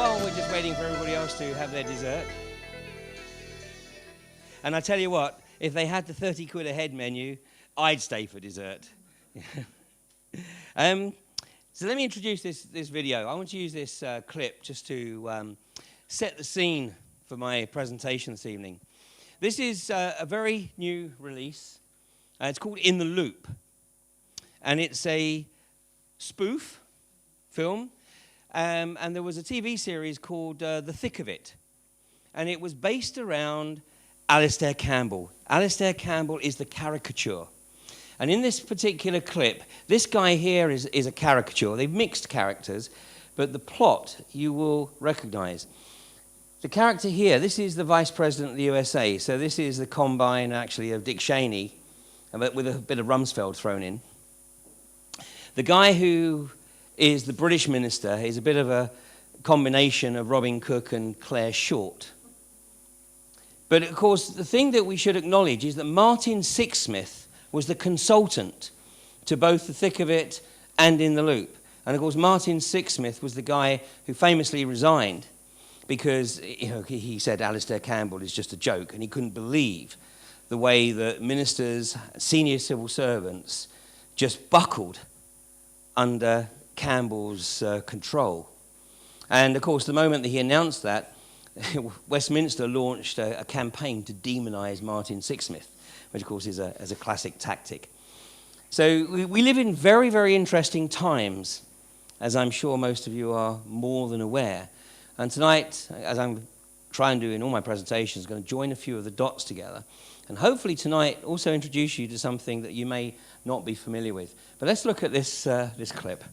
while we're just waiting for everybody else to have their dessert, and I tell you what, if they had the 30 quid a head menu, I'd stay for dessert. So let me introduce this video. I want to use this clip just to set the scene for my presentation this evening. This is a very new release. It's called In the Loop. And it's a spoof film. And there was a TV series called The Thick of It. And it was based around Alistair Campbell. Alistair Campbell is the caricature. And in this particular clip, this guy here is a caricature. They've mixed characters, but the plot you will recognize. The character here, this is the Vice President of the USA. So this is the combine, actually, of Dick Cheney, but with a bit of Rumsfeld thrown in. The guy who is the British minister is a bit of a combination of Robin Cook and Claire Short. But, of course, the thing that we should acknowledge is that Martin Sixsmith was the consultant to both The Thick of It and In the Loop. And, of course, Martin Sixsmith was the guy who famously resigned because he said Alistair Campbell is just a joke, and he couldn't believe the way that ministers, senior civil servants, just buckled under Campbell's control. And, of course, the moment that he announced that, Westminster launched a campaign to demonize Martin Sixsmith, which, of course, is a classic tactic. So we live in very, very interesting times, as I'm sure most of you are more than aware. And tonight, as I'm trying to do in all my presentations, I'm going to join a few of the dots together. And hopefully tonight also introduce you to something that you may not be familiar with. But let's look at this clip.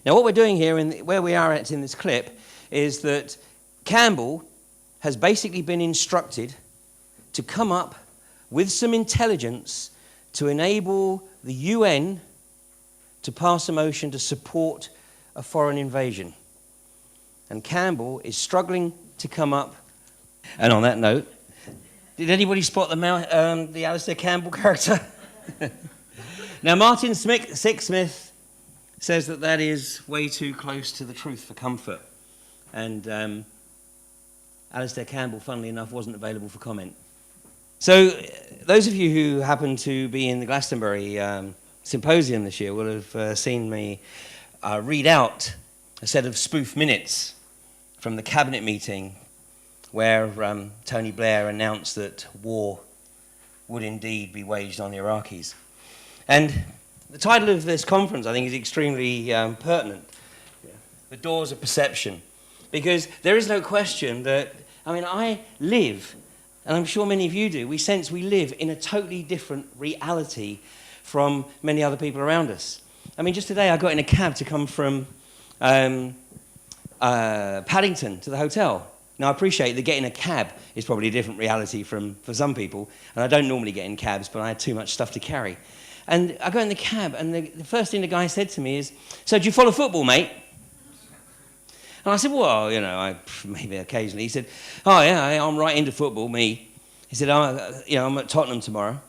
Now, what we're doing here, where we are at in this clip, is that Campbell has basically been instructed to come up with some intelligence to enable the UN to pass a motion to support a foreign invasion. And Campbell is struggling to come up. And on that note, did anybody spot the Alistair Campbell character? Now, Martin Sixsmith says that is way too close to the truth for comfort. And Alistair Campbell, funnily enough, wasn't available for comment. So those of you who happen to be in the Glastonbury symposium this year will have seen me read out a set of spoof minutes from the cabinet meeting where Tony Blair announced that war would indeed be waged on the Iraqis. And the title of this conference, I think, is extremely pertinent. The Doors of Perception. Because there is no question that, I live, and I'm sure many of you do, we sense we live in a totally different reality from many other people around us. Just today I got in a cab to come from Paddington to the hotel. Now, I appreciate that getting a cab is probably a different reality for some people, and I don't normally get in cabs, but I had too much stuff to carry. And I got in the cab, and the first thing the guy said to me is, "So do you follow football, mate?" And I said, "Well, maybe occasionally." He said, "Oh, yeah, I'm right into football, me." He said, I'm at Tottenham tomorrow."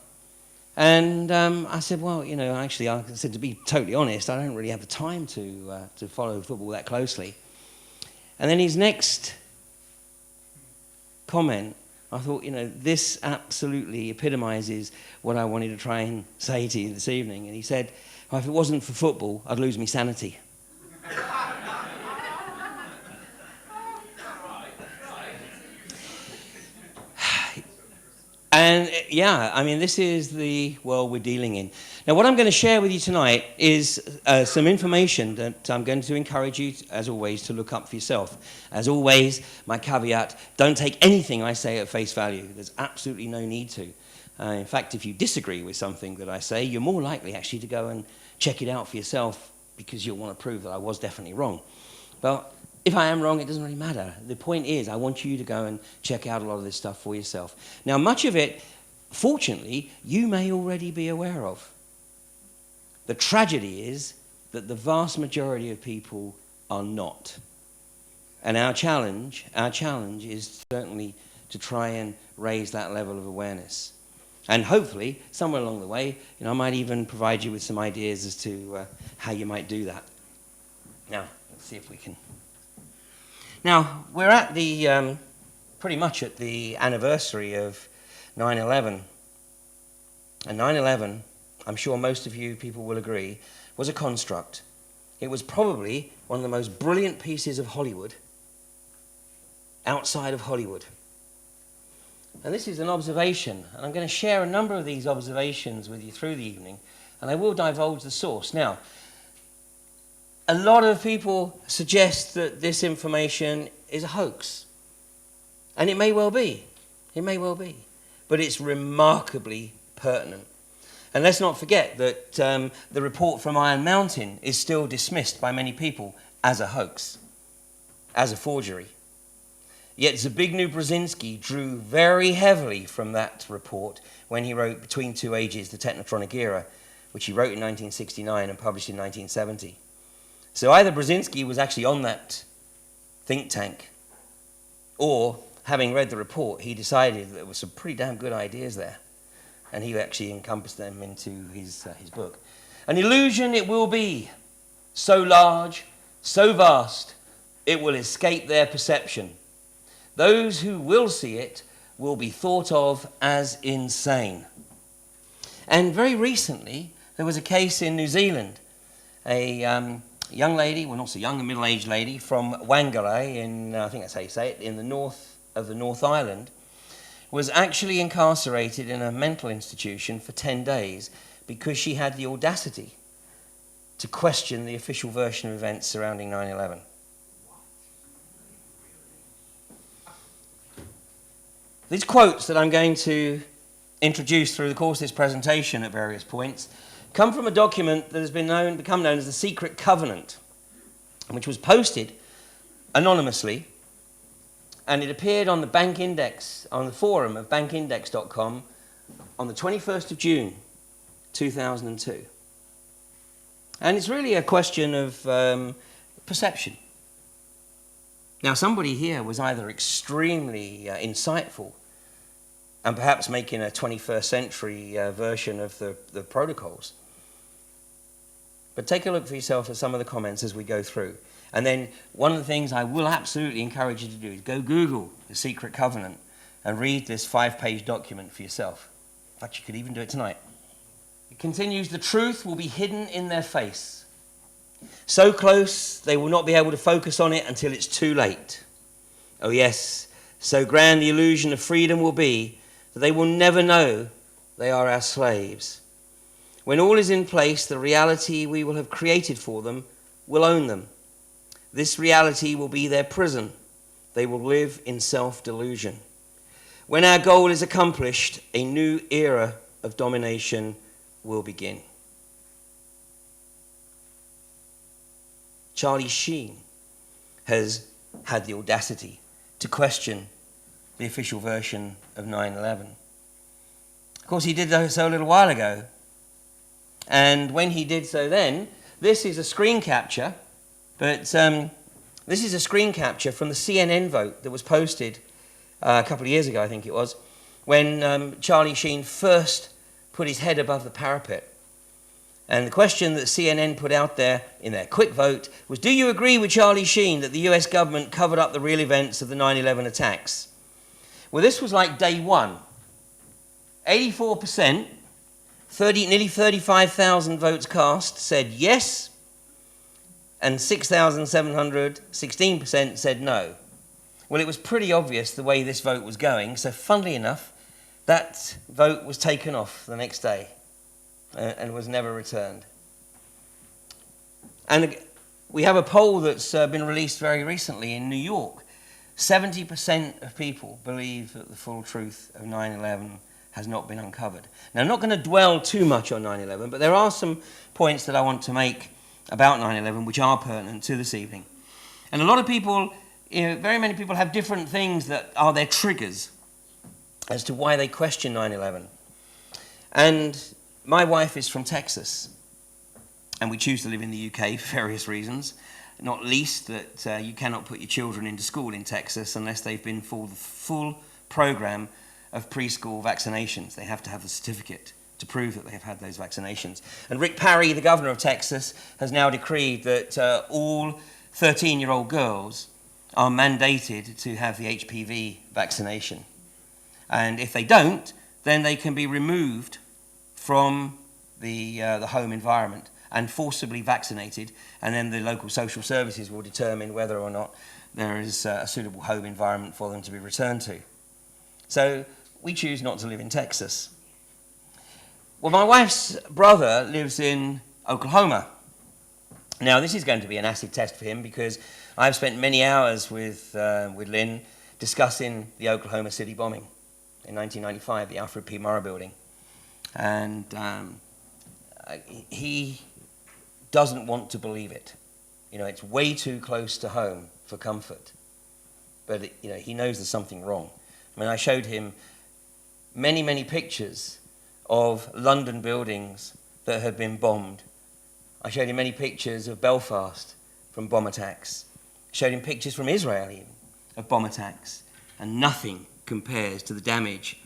And I said, "Well, actually," I said, "to be totally honest, I don't really have the time to follow football that closely." And then his next comment, I thought, this absolutely epitomizes what I wanted to try and say to you this evening. And he said, "Well, if it wasn't for football, I'd lose my sanity." And this is the world we're dealing in. Now, what I'm going to share with you tonight is some information that I'm going to encourage you, as always, to look up for yourself. As always, my caveat, don't take anything I say at face value. There's absolutely no need to. In fact, if you disagree with something that I say, you're more likely actually to go and check it out for yourself because you'll want to prove that I was definitely wrong. But if I am wrong, it doesn't really matter. The point is, I want you to go and check out a lot of this stuff for yourself. Now, much of it, fortunately, you may already be aware of. The tragedy is that the vast majority of people are not. And our challenge is certainly to try and raise that level of awareness. And hopefully, somewhere along the way, I might even provide you with some ideas as to how you might do that. Now, let's see if we can Now, we're at the, pretty much at the anniversary of 9/11. And 9/11, I'm sure most of you people will agree, was a construct. It was probably one of the most brilliant pieces of Hollywood outside of Hollywood. And this is an observation, and I'm going to share a number of these observations with you through the evening, and I will divulge the source. Now, a lot of people suggest that this information is a hoax, and it may well be. It may well be. But it's remarkably pertinent. And let's not forget that the report from Iron Mountain is still dismissed by many people as a hoax, as a forgery. Yet Zbigniew Brzezinski drew very heavily from that report when he wrote Between Two Ages, The Technotronic Era, which he wrote in 1969 and published in 1970. So either Brzezinski was actually on that think tank, or having read the report, he decided that there were some pretty damn good ideas there, and he actually encompassed them into his book. An illusion it will be, so large, so vast, it will escape their perception. Those who will see it will be thought of as insane. And very recently, there was a case in New Zealand. A young lady, well not so young, a middle-aged lady from Whangarei in, I think that's how you say it, in the north of the North Island, was actually incarcerated in a mental institution for 10 days because she had the audacity to question the official version of events surrounding 9/11. These quotes that I'm going to introduce through the course of this presentation at various points come from a document that has become known as the Secret Covenant, which was posted anonymously, and it appeared on the Bank Index, on the forum of bankindex.com on the 21st of June 2002. And it's really a question of perception. Now, somebody here was either extremely insightful and perhaps making a 21st century version of the protocols. But take a look for yourself at some of the comments as we go through. And then one of the things I will absolutely encourage you to do is go Google the Secret Covenant and read this 5-page document for yourself. In fact, you could even do it tonight. It continues, the truth will be hidden in their face. So close, they will not be able to focus on it until it's too late. Oh yes, so grand the illusion of freedom will be that they will never know they are our slaves. When all is in place, the reality we will have created for them will own them. This reality will be their prison. They will live in self-delusion. When our goal is accomplished, a new era of domination will begin. Charlie Sheen has had the audacity to question the official version of 9/11. Of course, he did so a little while ago. And when he did so then, this is a screen capture, but this is a screen capture from the CNN vote that was posted a couple of years ago, I think it was, when Charlie Sheen first put his head above the parapet. And the question that CNN put out there in their quick vote was, do you agree with Charlie Sheen that the US government covered up the real events of the 9/11 attacks? Well, this was like day one. 84%, nearly 35,000 votes cast, said yes, and 6,700, 16% said no. Well, it was pretty obvious the way this vote was going, so funnily enough, that vote was taken off the next day. And was never returned. And we have a poll that's been released very recently in New York. 70% of people believe that the full truth of 9/11 has not been uncovered. Now, I'm not going to dwell too much on 9/11, but there are some points that I want to make about 9/11 which are pertinent to this evening. And a lot of people, very many people have different things that are their triggers as to why they question 9/11. And my wife is from Texas, and we choose to live in the UK for various reasons, not least that you cannot put your children into school in Texas unless they've been for the full program of preschool vaccinations. They have to have the certificate to prove that they have had those vaccinations. And Rick Perry, the governor of Texas, has now decreed that all 13-year-old girls are mandated to have the HPV vaccination. And if they don't, then they can be removed from the home environment and forcibly vaccinated, and then the local social services will determine whether or not there is a suitable home environment for them to be returned to. So we choose not to live in Texas. Well, my wife's brother lives in Oklahoma. Now, this is going to be an acid test for him because I've spent many hours with Lynn discussing the Oklahoma City bombing in 1995, the Alfred P. Murrah building. And he doesn't want to believe it. You know, it's way too close to home for comfort. But, you know, he knows there's something wrong. I mean, I showed him many, many pictures of London buildings that had been bombed. I showed him many pictures of Belfast from bomb attacks. I showed him pictures from Israel even of bomb attacks. And nothing compares to the damage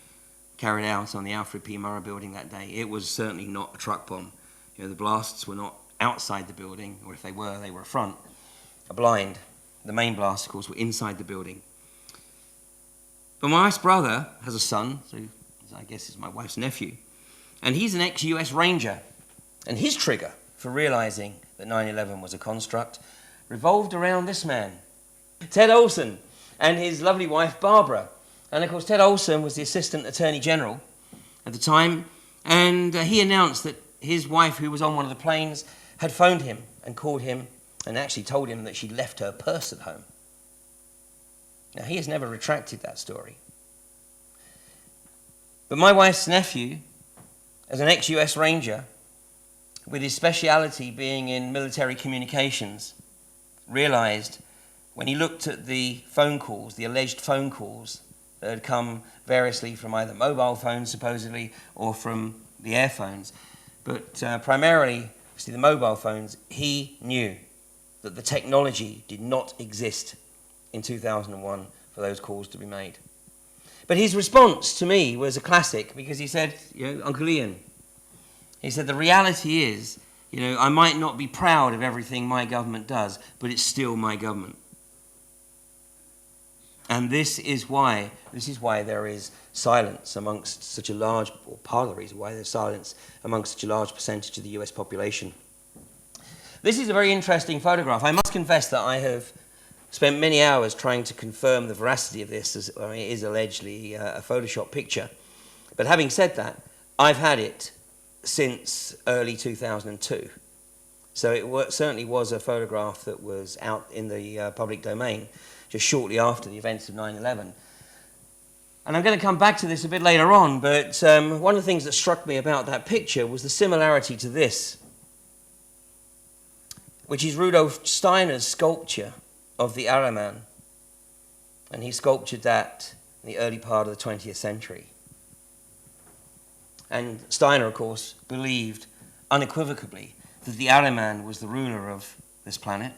carried out on the Alfred P. Murrah building that day. It was certainly not a truck bomb. You know, the blasts were not outside the building, or if they were front, blind. The main blasts, of course, were inside the building. But my wife's brother has a son, so I guess is my wife's nephew, and he's an ex-US Ranger. And his trigger for realizing that 9/11 was a construct revolved around this man, Ted Olson, and his lovely wife, Barbara. And of course, Ted Olson was the Assistant Attorney General at the time, and he announced that his wife, who was on one of the planes, had phoned him and called him and actually told him that she'd left her purse at home. Now, he has never retracted that story. But my wife's nephew, as an ex-US Ranger, with his speciality being in military communications, realized when he looked at the phone calls, the alleged phone calls that had come variously from either mobile phones, supposedly, or from the air phones, but primarily, obviously, the mobile phones, he knew that the technology did not exist in 2001 for those calls to be made. But his response to me was a classic, because he said, you know, Uncle Ian, he said, the reality is, you know, I might not be proud of everything my government does, but it's still my government. And this is why there is silence amongst such a large, or part of the reason why there's silence amongst such a large percentage of the US population. This is a very interesting photograph. I must confess that I have spent many hours trying to confirm the veracity of this, as I mean, it is allegedly a Photoshop picture. But having said that, I've had it since early 2002. So it certainly was a photograph that was out in the public domain just shortly after the events of 9/11. And I'm going to come back to this a bit later on, but one of the things that struck me about that picture was the similarity to this, which is Rudolf Steiner's sculpture of the Ahriman. And he sculptured that in the early part of the 20th century. And Steiner, of course, believed unequivocally that the Ahriman was the ruler of this planet,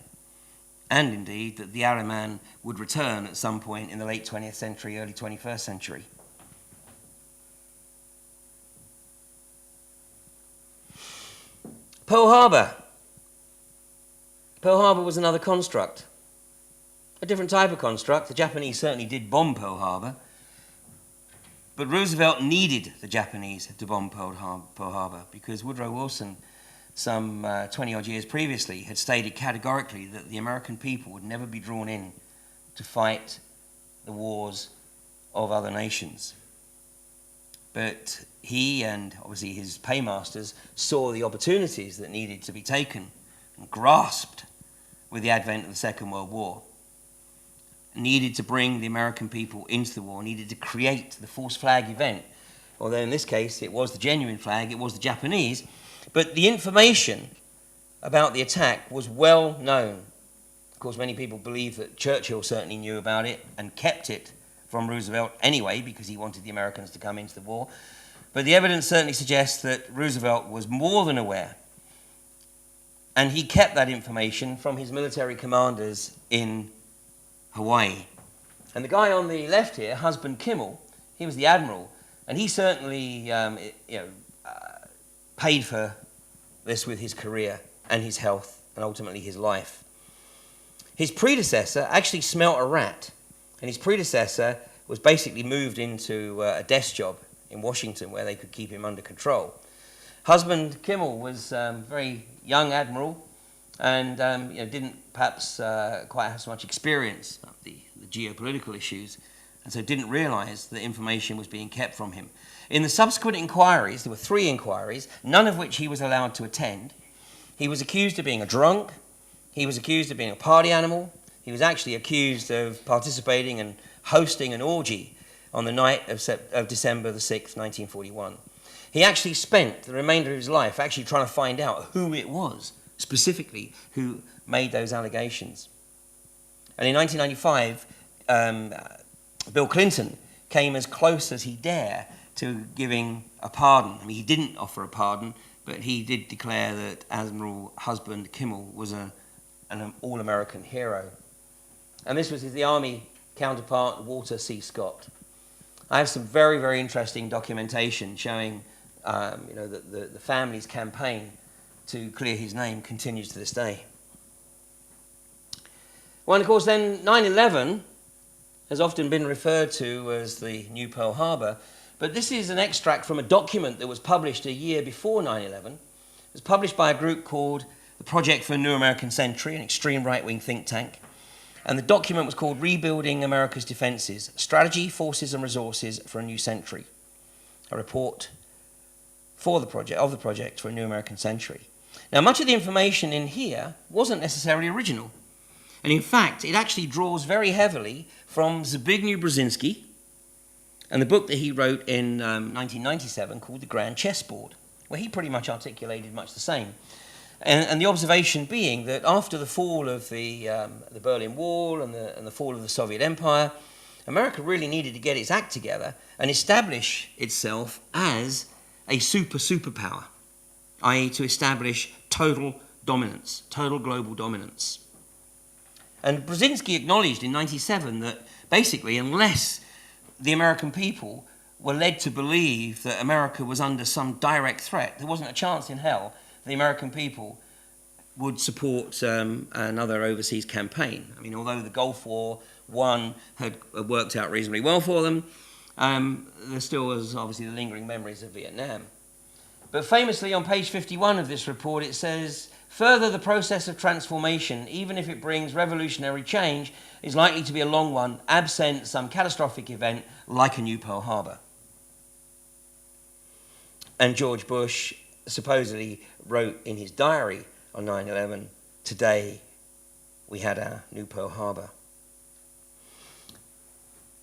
and indeed that the Ahriman would return at some point in the late 20th century, early 21st century. Pearl Harbor. Pearl Harbor was another construct, a different type of construct. The Japanese certainly did bomb Pearl Harbor, but Roosevelt needed the Japanese to bomb Pearl Harbor because Woodrow Wilson, some 20-odd years previously, had stated categorically that the American people would never be drawn in to fight the wars of other nations. But he and obviously his paymasters saw the opportunities that needed to be taken and grasped with the advent of the Second World War. Needed to bring the American people into the war, needed to create the false flag event. Although in this case it was the genuine flag, it was the Japanese. But the information about the attack was well known. Of course, many people believe that Churchill certainly knew about it and kept it from Roosevelt anyway because he wanted the Americans to come into the war. But the evidence certainly suggests that Roosevelt was more than aware. And he kept that information from his military commanders in Hawaii. And the guy on the left here, Husband Kimmel, he was the admiral, and he certainly paid for this with his career and his health and ultimately his life. His predecessor actually smelt a rat, and his predecessor was basically moved into a desk job in Washington where they could keep him under control. Husband Kimmel was a very young admiral and didn't perhaps quite have so much experience of the geopolitical issues, and so didn't realize that information was being kept from him. In the subsequent inquiries, there were 3 inquiries, none of which he was allowed to attend. He was accused of being a drunk, he was accused of being a party animal, he was actually accused of participating and hosting an orgy on the night of December the 6th, 1941. He actually spent the remainder of his life actually trying to find out who it was, specifically, who made those allegations. And in 1995, Bill Clinton came as close as he dare to giving a pardon. I mean, he didn't offer a pardon, but he did declare that Admiral Husband Kimmel was an all-American hero. And this was the Army counterpart, Walter C. Scott. I have some very, very interesting documentation showing that the family's campaign to clear his name continues to this day. Well, and of course, then 9/11 has often been referred to as the New Pearl Harbor, but this is an extract from a document that was published a year before 9/11. It was published by a group called the Project for a New American Century, an extreme right-wing think tank. And the document was called Rebuilding America's Defenses, Strategy, Forces and Resources for a New Century, a report of the project for a New American Century. Now, much of the information in here wasn't necessarily original. And in fact, it actually draws very heavily from Zbigniew Brzezinski and the book that he wrote in 1997 called The Grand Chessboard, where he pretty much articulated much the same. And the observation being that after the fall of the Berlin Wall and the fall of the Soviet Empire, America really needed to get its act together and establish itself as a superpower, i.e. to establish total dominance, total global dominance. And Brzezinski acknowledged in 1997 that basically unless the American people were led to believe that America was under some direct threat, there wasn't a chance in hell the American people would support another overseas campaign. I mean, although the Gulf War I had worked out reasonably well for them, there still was obviously the lingering memories of Vietnam. But famously on page 51 of this report it says, further, the process of transformation, even if it brings revolutionary change, is likely to be a long one, absent some catastrophic event like a new Pearl Harbor. And George Bush supposedly wrote in his diary on 9/11, today we had our new Pearl Harbor.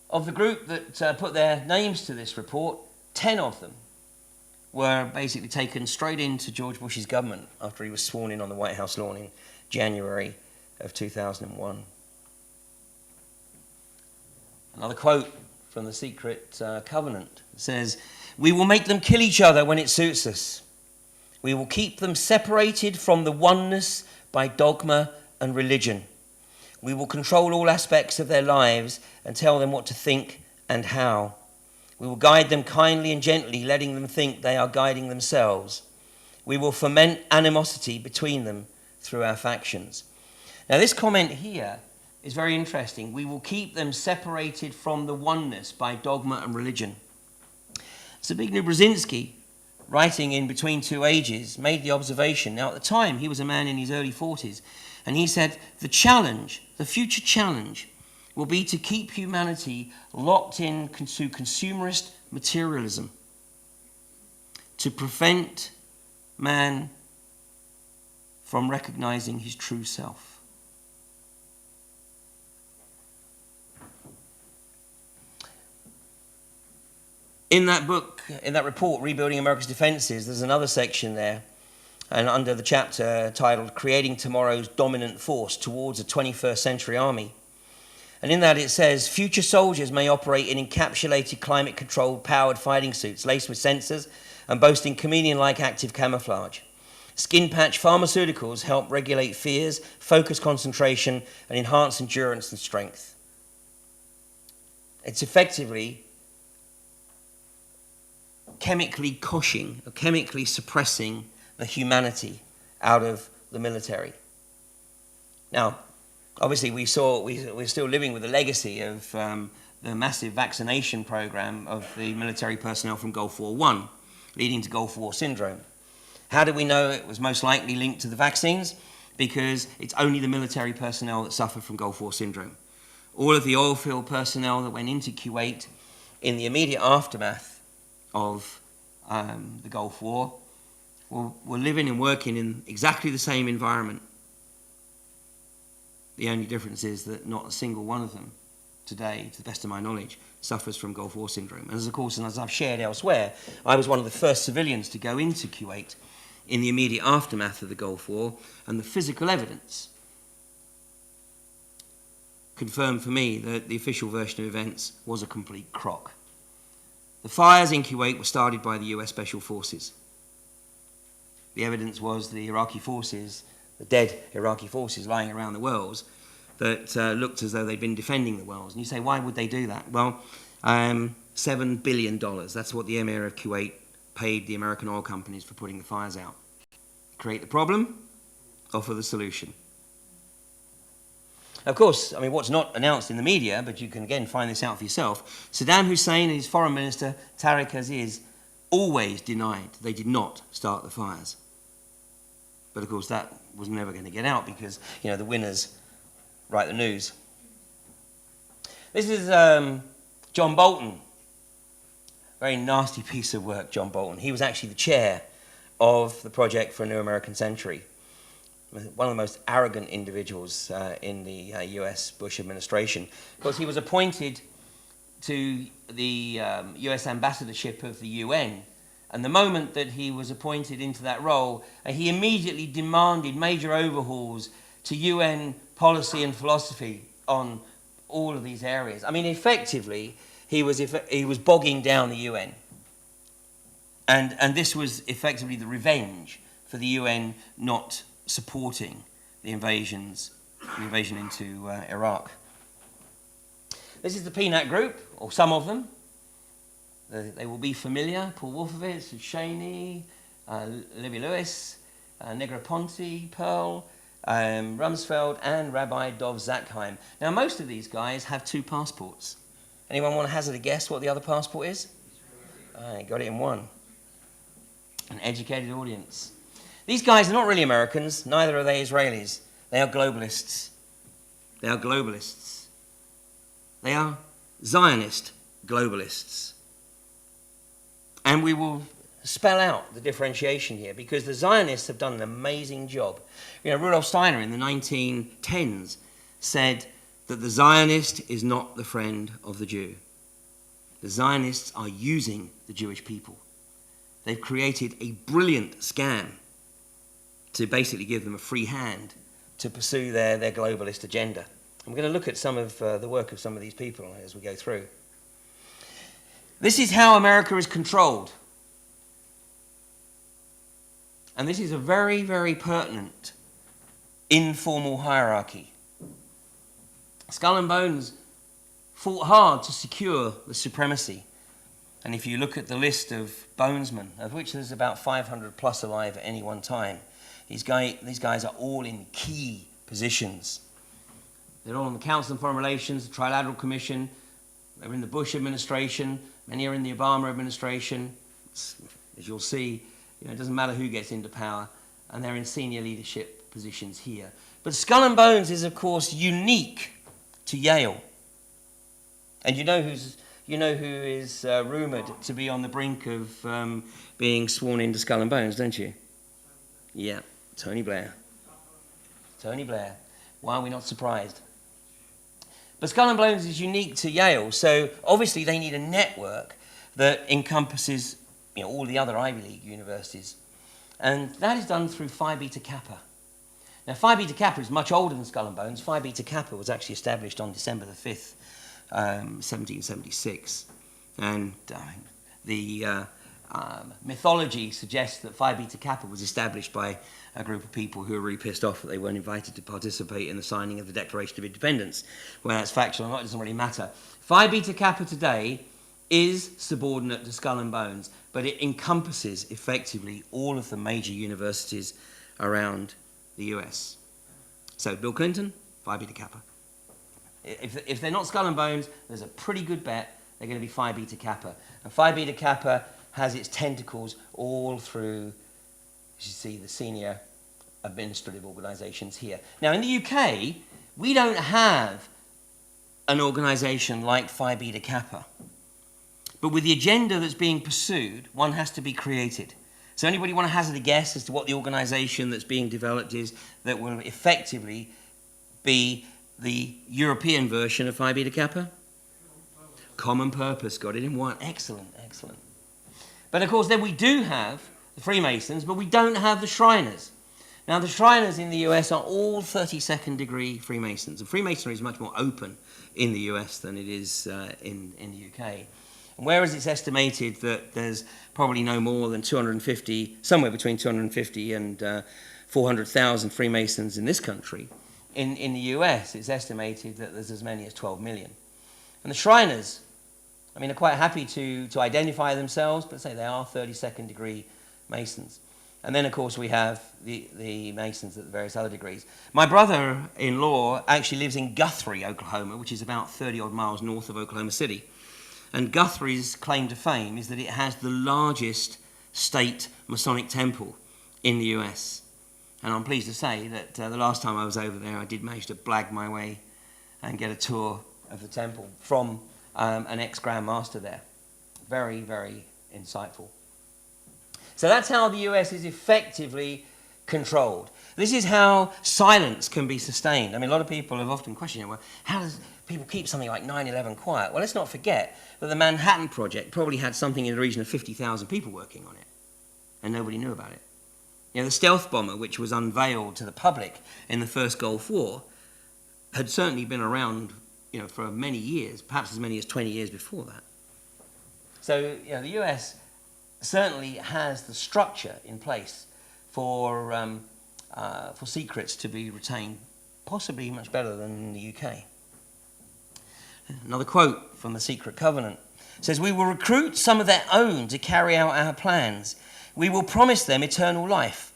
Of the group that put their names to this report, 10 of them were basically taken straight into George Bush's government after he was sworn in on the White House lawn in January of 2001. Another quote from the Secret Covenant says, "We will make them kill each other when it suits us. We will keep them separated from the oneness by dogma and religion. We will control all aspects of their lives and tell them what to think and how. We will guide them kindly and gently, letting them think they are guiding themselves. We will foment animosity between them through our factions." Now, this comment here is very interesting. We will keep them separated from the oneness by dogma and religion. Zbigniew Brzezinski, writing in Between Two Ages, made the observation. Now, at the time, he was a man in his early 40s, and he said, the future challenge will be to keep humanity locked in to consumerist materialism, to prevent man from recognizing his true self. In that book, in that report, Rebuilding America's Defenses, there's another section there, and under the chapter titled Creating Tomorrow's Dominant Force Towards a 21st Century Army. And in that it says, future soldiers may operate in encapsulated climate-controlled powered fighting suits laced with sensors and boasting chameleon-like active camouflage. Skin patch pharmaceuticals help regulate fears, focus concentration, and enhance endurance and strength. It's effectively chemically coshing, or chemically suppressing the humanity out of the military. Now, Obviously, we're still living with the legacy of the massive vaccination program of the military personnel from Gulf War I, leading to Gulf War syndrome. How did we know it was most likely linked to the vaccines? Because it's only the military personnel that suffer from Gulf War syndrome. All of the oil field personnel that went into Kuwait in the immediate aftermath of the Gulf War were living and working in exactly the same environment. The only difference is that not a single one of them today, to the best of my knowledge, suffers from Gulf War syndrome. And of course, and as I've shared elsewhere, I was one of the first civilians to go into Kuwait in the immediate aftermath of the Gulf War, and the physical evidence confirmed for me that the official version of events was a complete crock. The fires in Kuwait were started by the US Special Forces. The evidence was the Iraqi forces, the dead Iraqi forces lying around the wells that looked as though they'd been defending the wells. And you say, why would they do that? Well, $7 billion. That's what the Emir of Kuwait paid the American oil companies for putting the fires out. Create the problem, offer the solution. Of course, I mean, what's not announced in the media, but you can again find this out for yourself, Saddam Hussein and his foreign minister, Tariq Aziz, always denied they did not start the fires. But of course, that was never going to get out because, you know, the winners write the news. This is John Bolton. Very nasty piece of work, John Bolton. He was actually the chair of the Project for a New American Century. One of the most arrogant individuals in the US Bush administration. Of course, he was appointed to the US ambassadorship of the UN. And the moment that he was appointed into that role, he immediately demanded major overhauls to UN policy and philosophy on all of these areas. I mean, effectively, he was bogging down the UN. And this was effectively the revenge for the UN not supporting the invasion into Iraq. This is the PNAC group, or some of them. They will be familiar: Paul Wolfowitz, Cheney, Livy Lewis, Negroponte, Pearl, Rumsfeld, and Rabbi Dov Zakheim. Now, most of these guys have two passports. Anyone want to hazard a guess what the other passport is? I got it in one. An educated audience. These guys are not really Americans, neither are they Israelis. They are globalists. They are globalists. They are Zionist globalists. And we will spell out the differentiation here because the Zionists have done an amazing job. You know, Rudolf Steiner in the 1910s said that the Zionist is not the friend of the Jew. The Zionists are using the Jewish people. They've created a brilliant scam to basically give them a free hand to pursue their globalist agenda. I'm going to look at some of the work of some of these people as we go through. This is how America is controlled. And this is a very, very pertinent informal hierarchy. Skull and Bones fought hard to secure the supremacy. And if you look at the list of bonesmen, of which there's about 500 plus alive at any one time, these guys are all in key positions. They're all on the Council on Foreign Relations, the Trilateral Commission. They're in the Bush administration. Many are in the Obama administration. As you'll see, you know, it doesn't matter who gets into power, and they're in senior leadership positions here. But Skull and Bones is, of course, unique to Yale. And you know who is rumoured to be on the brink of being sworn into Skull and Bones, don't you? Yeah, Tony Blair. Tony Blair. Why are we not surprised? But Skull and Bones is unique to Yale, so obviously they need a network that encompasses, you know, all the other Ivy League universities. And that is done through Phi Beta Kappa. Now, Phi Beta Kappa is much older than Skull and Bones. Phi Beta Kappa was actually established on December the 5th, 1776. And the mythology suggests that Phi Beta Kappa was established by a group of people who were really pissed off that they weren't invited to participate in the signing of the Declaration of Independence. Whether that's factual or not, it doesn't really matter. Phi Beta Kappa today is subordinate to Skull and Bones, but it encompasses effectively all of the major universities around the US. So Bill Clinton, Phi Beta Kappa. If they're not skull and bones, there's a pretty good bet they're going to be Phi Beta Kappa. And Phi Beta Kappa has its tentacles all through, as you see, the senior administrative organisations here. Now, in the UK, we don't have an organisation like Phi Beta Kappa. But with the agenda that's being pursued, one has to be created. So anybody want to hazard a guess as to what the organisation that's being developed is that will effectively be the European version of Phi Beta Kappa? Common purpose, got it in one. Excellent, excellent. But of course, then we do have the Freemasons, but we don't have the Shriners. Now, the Shriners in the US are all 32nd degree Freemasons. And Freemasonry is much more open in the US than it is in the UK. And whereas it's estimated that there's probably no more than 250, somewhere between 250 and 400,000 Freemasons in this country, in the US it's estimated that there's as many as 12 million. And the Shriners, I mean, are quite happy to identify themselves, but say they are 32nd degree Masons. And then, of course, we have the Masons at the various other degrees. My brother-in-law actually lives in Guthrie, Oklahoma, which is about 30-odd miles north of Oklahoma City. And Guthrie's claim to fame is that it has the largest state Masonic temple in the US. And I'm pleased to say that the last time I was over there, I did manage to blag my way and get a tour of the temple from an ex-Grand Master there. Very, very insightful. So that's how the US is effectively controlled. This is how silence can be sustained. I mean, a lot of people have often questioned, well, how does people keep something like 9/11 quiet? Well, let's not forget that the Manhattan Project probably had something in the region of 50,000 people working on it, and nobody knew about it. You know, the stealth bomber, which was unveiled to the public in the first Gulf War, had certainly been around, you know, for many years, perhaps as many as 20 years before that. So, you know, the US certainly has the structure in place for secrets to be retained, possibly much better than in the UK. Another quote from the Secret Covenant says, "We will recruit some of their own to carry out our plans. We will promise them eternal life,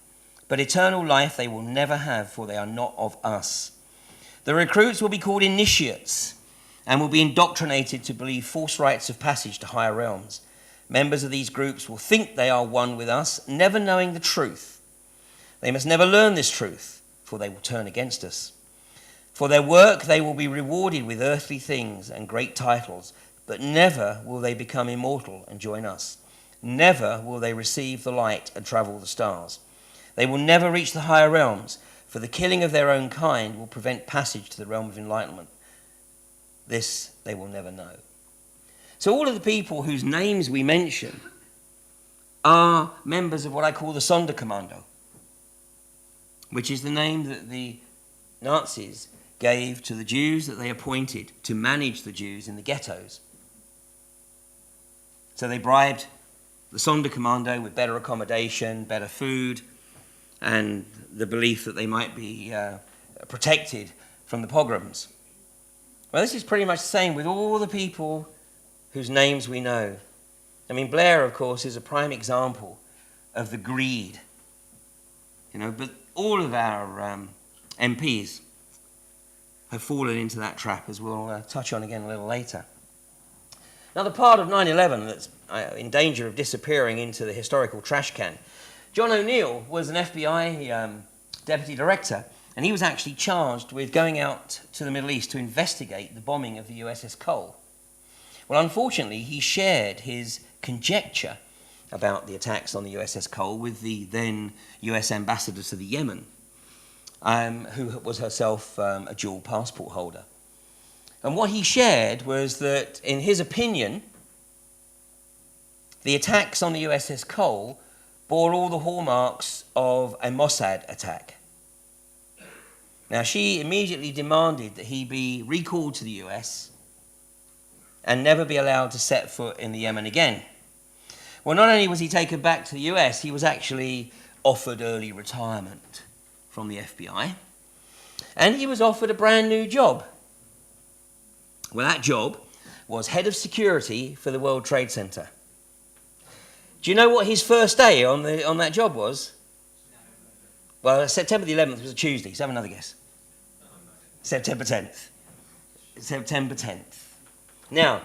but eternal life they will never have, for they are not of us. The recruits will be called initiates and will be indoctrinated to believe false rites of passage to higher realms. Members of these groups will think they are one with us, never knowing the truth. They must never learn this truth, for they will turn against us. For their work they will be rewarded with earthly things and great titles, but never will they become immortal and join us. Never will they receive the light and travel the stars. They will never reach the higher realms, for the killing of their own kind will prevent passage to the realm of enlightenment. This they will never know." So all of the people whose names we mention are members of what I call the Sonderkommando, which is the name that the Nazis gave to the Jews that they appointed to manage the Jews in the ghettos. So they bribed the Sonderkommando with better accommodation, better food, and the belief that they might be protected from the pogroms. Well, this is pretty much the same with all the people whose names we know. I mean, Blair, of course, is a prime example of the greed. You know, but all of our MPs have fallen into that trap, as we'll touch on again a little later. Now, the part of 9/11 that's in danger of disappearing into the historical trash can, John O'Neill was an FBI deputy director, and he was actually charged with going out to the Middle East to investigate the bombing of the USS Cole. Well, unfortunately, he shared his conjecture about the attacks on the USS Cole with the then US ambassador to the Yemen, who was herself a dual passport holder. And what he shared was that, in his opinion, the attacks on the USS Cole bore all the hallmarks of a Mossad attack. Now, she immediately demanded that he be recalled to the US and never be allowed to set foot in the Yemen again. Well, not only was he taken back to the US, he was actually offered early retirement from the FBI, and he was offered a brand new job. Well, that job was head of security for the World Trade Center. Do you know what his first day on that job was? Well, September the 11th was a Tuesday, so have another guess. September 10th. September 10th. Now,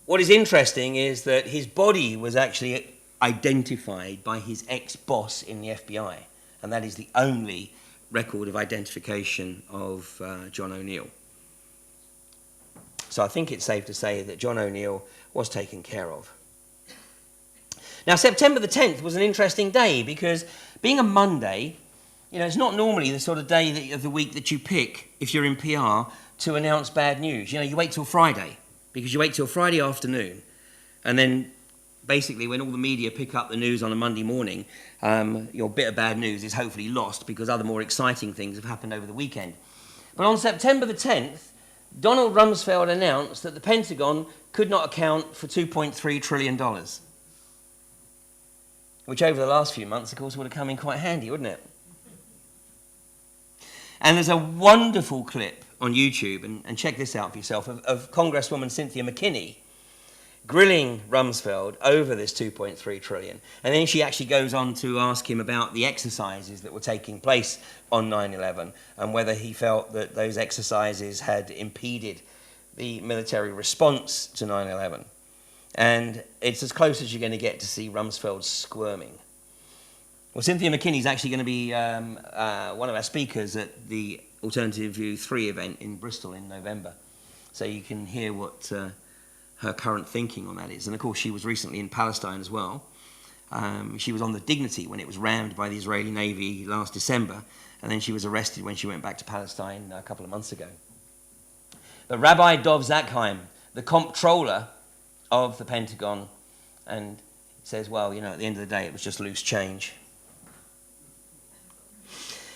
what is interesting is that his body was actually identified by his ex-boss in the FBI, and that is the only record of identification of John O'Neill. So I think it's safe to say that John O'Neill was taken care of. Now, September the 10th was an interesting day because being a Monday, it's not normally the sort of day of the week that you pick if you're in PR to announce bad news. You wait till Friday because you wait till Friday afternoon, and then basically when all the media pick up the news on a Monday morning, your bit of bad news is hopefully lost because other more exciting things have happened over the weekend. But on September the 10th, Donald Rumsfeld announced that the Pentagon could not account for $2.3 trillion. Which over the last few months, of course, would have come in quite handy, wouldn't it? And there's a wonderful clip on YouTube, and check this out for yourself, of Congresswoman Cynthia McKinney grilling Rumsfeld over this $2.3 trillion. And then she actually goes on to ask him about the exercises that were taking place on 9/11 and whether he felt that those exercises had impeded the military response to 9/11. And it's as close as you're going to get to see Rumsfeld squirming. Well, Cynthia McKinney's actually going to be one of our speakers at the Alternative View 3 event in Bristol in November. So you can hear what her current thinking on that is. And of course, she was recently in Palestine as well. She was on the Dignity when it was rammed by the Israeli Navy last December. And then she was arrested when she went back to Palestine a couple of months ago. But Rabbi Dov Zakheim, the comptroller of the Pentagon, and says, well, at the end of the day, it was just loose change.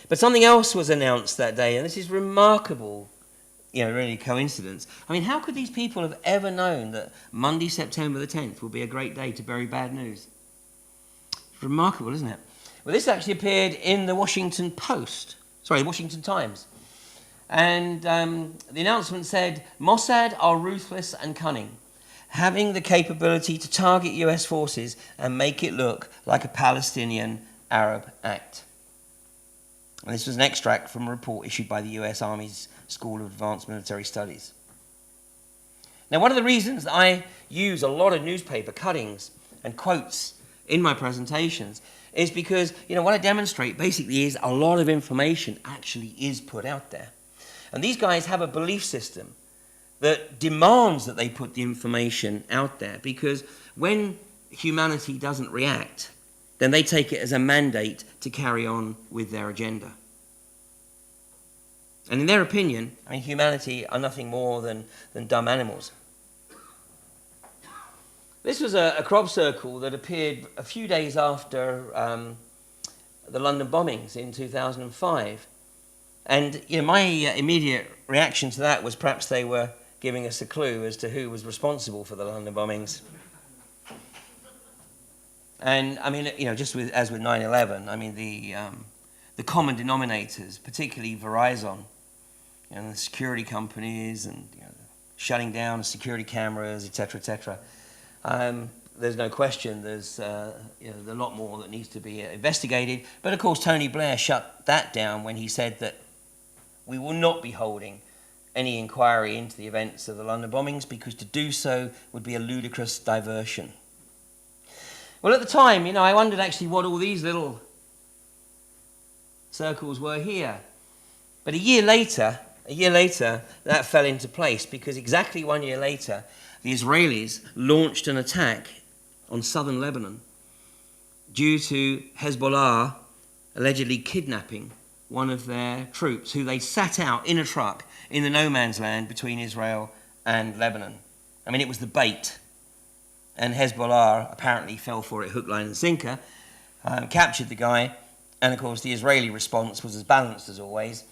But something else was announced that day, and this is remarkable, really coincidence. I mean, how could these people have ever known that Monday, September the 10th would be a great day to bury bad news? It's remarkable, isn't it? Well, this actually appeared in the Washington Times. And the announcement said, Mossad are ruthless and cunning, having the capability to target US forces and make it look like a Palestinian Arab act. And this was an extract from a report issued by the US Army's School of Advanced Military Studies. Now, one of the reasons that I use a lot of newspaper cuttings and quotes in my presentations is because, what I demonstrate basically is a lot of information actually is put out there. And these guys have a belief system that demands that they put the information out there, because when humanity doesn't react, then they take it as a mandate to carry on with their agenda. And in their opinion, humanity are nothing more than dumb animals. This was a crop circle that appeared a few days after the London bombings in 2005. And my immediate reaction to that was perhaps they were giving us a clue as to who was responsible for the London bombings. And just as with 9/11, the common denominators, particularly Verizon, and the security companies, and shutting down the security cameras, etc., there's no question there's a lot more that needs to be investigated. But of course, Tony Blair shut that down when he said that we will not be holding any inquiry into the events of the London bombings, because to do so would be a ludicrous diversion. Well, at the time, I wondered actually what all these little circles were here. But a year later, that fell into place, because exactly 1 year later, the Israelis launched an attack on southern Lebanon due to Hezbollah allegedly kidnapping one of their troops, who they sat out in a truck in the no man's land between Israel and Lebanon. It was the bait. And Hezbollah apparently fell for it hook, line and sinker, captured the guy, and of course the Israeli response was as balanced as always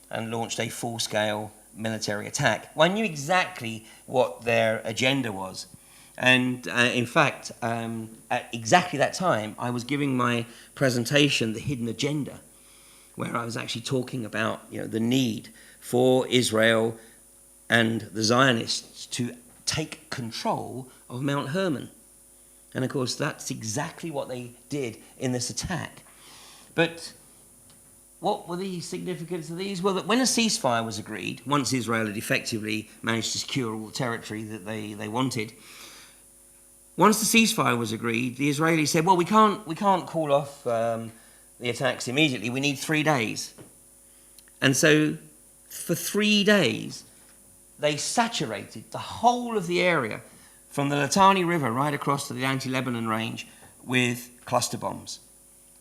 and launched a full-scale military attack. Well, I knew exactly what their agenda was. And in fact, at exactly that time, I was giving my presentation, The Hidden Agenda, where I was actually talking about the need for Israel and the Zionists to take control of Mount Hermon. And of course, that's exactly what they did in this attack. But what were the significance of these? Well, that when a ceasefire was agreed, once Israel had effectively managed to secure all the territory that they wanted, once the ceasefire was agreed, the Israelis said, well, we can't call off the attacks immediately. We need 3 days. And so for 3 days, they saturated the whole of the area from the Litani River right across to the anti-Lebanon range with cluster bombs,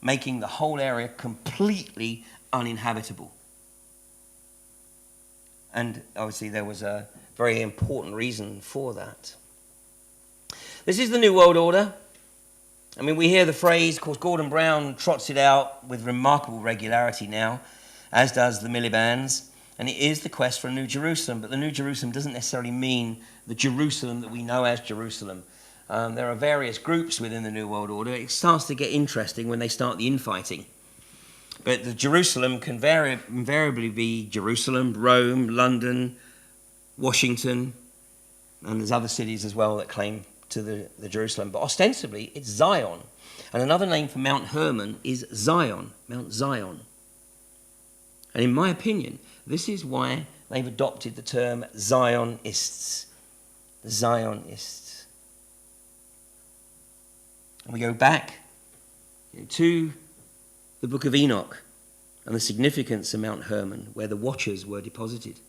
making the whole area completely uninhabitable. And obviously there was a very important reason for that. This is the New World Order. I mean, we hear the phrase, of course, Gordon Brown trots it out with remarkable regularity now, as does the Miliband's, and it is the quest for a New Jerusalem. But the New Jerusalem doesn't necessarily mean the Jerusalem that we know as Jerusalem. There are various groups within the New World Order. It starts to get interesting when they start the infighting. But the Jerusalem can invariably be Jerusalem, Rome, London, Washington, and there's other cities as well that claim to the Jerusalem. But ostensibly, it's Zion. And another name for Mount Hermon is Zion, Mount Zion. And in my opinion, this is why they've adopted the term Zionists. The Zionists. And we go back to the book of Enoch and the significance of Mount Hermon, where the Watchers were deposited.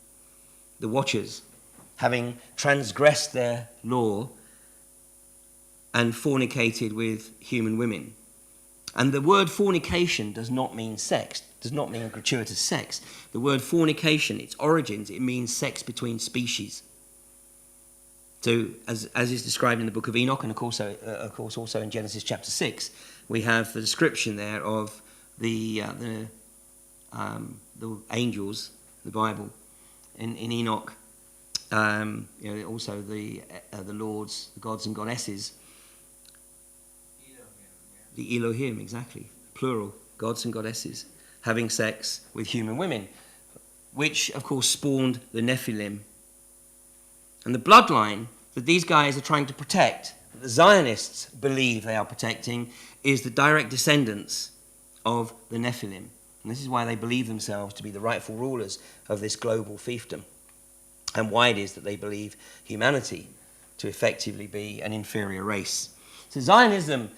The Watchers, having transgressed their law and fornicated with human women. And the word fornication does not mean sex, does not mean gratuitous sex. The word fornication, its origins, it means sex between species. So, as is described in the book of Enoch, and of course also in Genesis chapter 6, we have the description there of the angels, the Bible, in Enoch. Also the lords, the gods and goddesses. The Elohim, exactly, plural, gods and goddesses, having sex with human women, which, of course, spawned the Nephilim. And the bloodline that these guys are trying to protect, that the Zionists believe they are protecting, is the direct descendants of the Nephilim. And this is why they believe themselves to be the rightful rulers of this global fiefdom, and why it is that they believe humanity to effectively be an inferior race. So Zionism,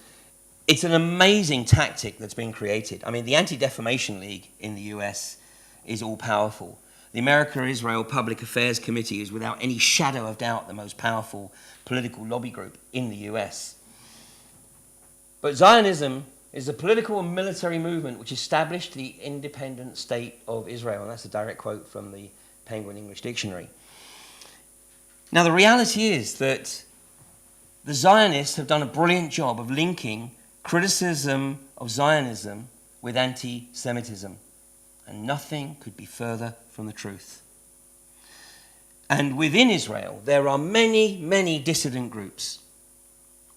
it's an amazing tactic that's been created. I mean, the Anti-Defamation League in the US is all-powerful. The America-Israel Public Affairs Committee is, without any shadow of doubt, the most powerful political lobby group in the US. But Zionism is a political and military movement which established the independent state of Israel. And that's a direct quote from the Penguin English Dictionary. Now, the reality is that the Zionists have done a brilliant job of linking criticism of Zionism with anti-Semitism, and nothing could be further from the truth. And within Israel, there are many, many dissident groups,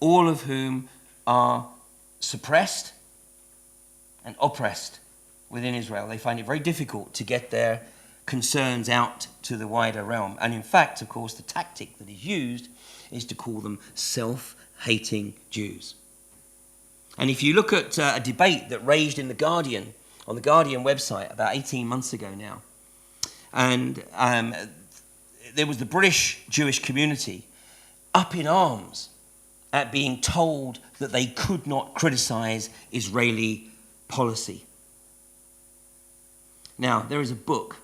all of whom are suppressed and oppressed within Israel. They find it very difficult to get their concerns out to the wider realm. And in fact, of course, the tactic that is used is to call them self-hating Jews. And if you look at a debate that raged in The Guardian, on the Guardian website about 18 months ago now, and there was the British Jewish community up in arms at being told that they could not criticize Israeli policy. Now, there is a book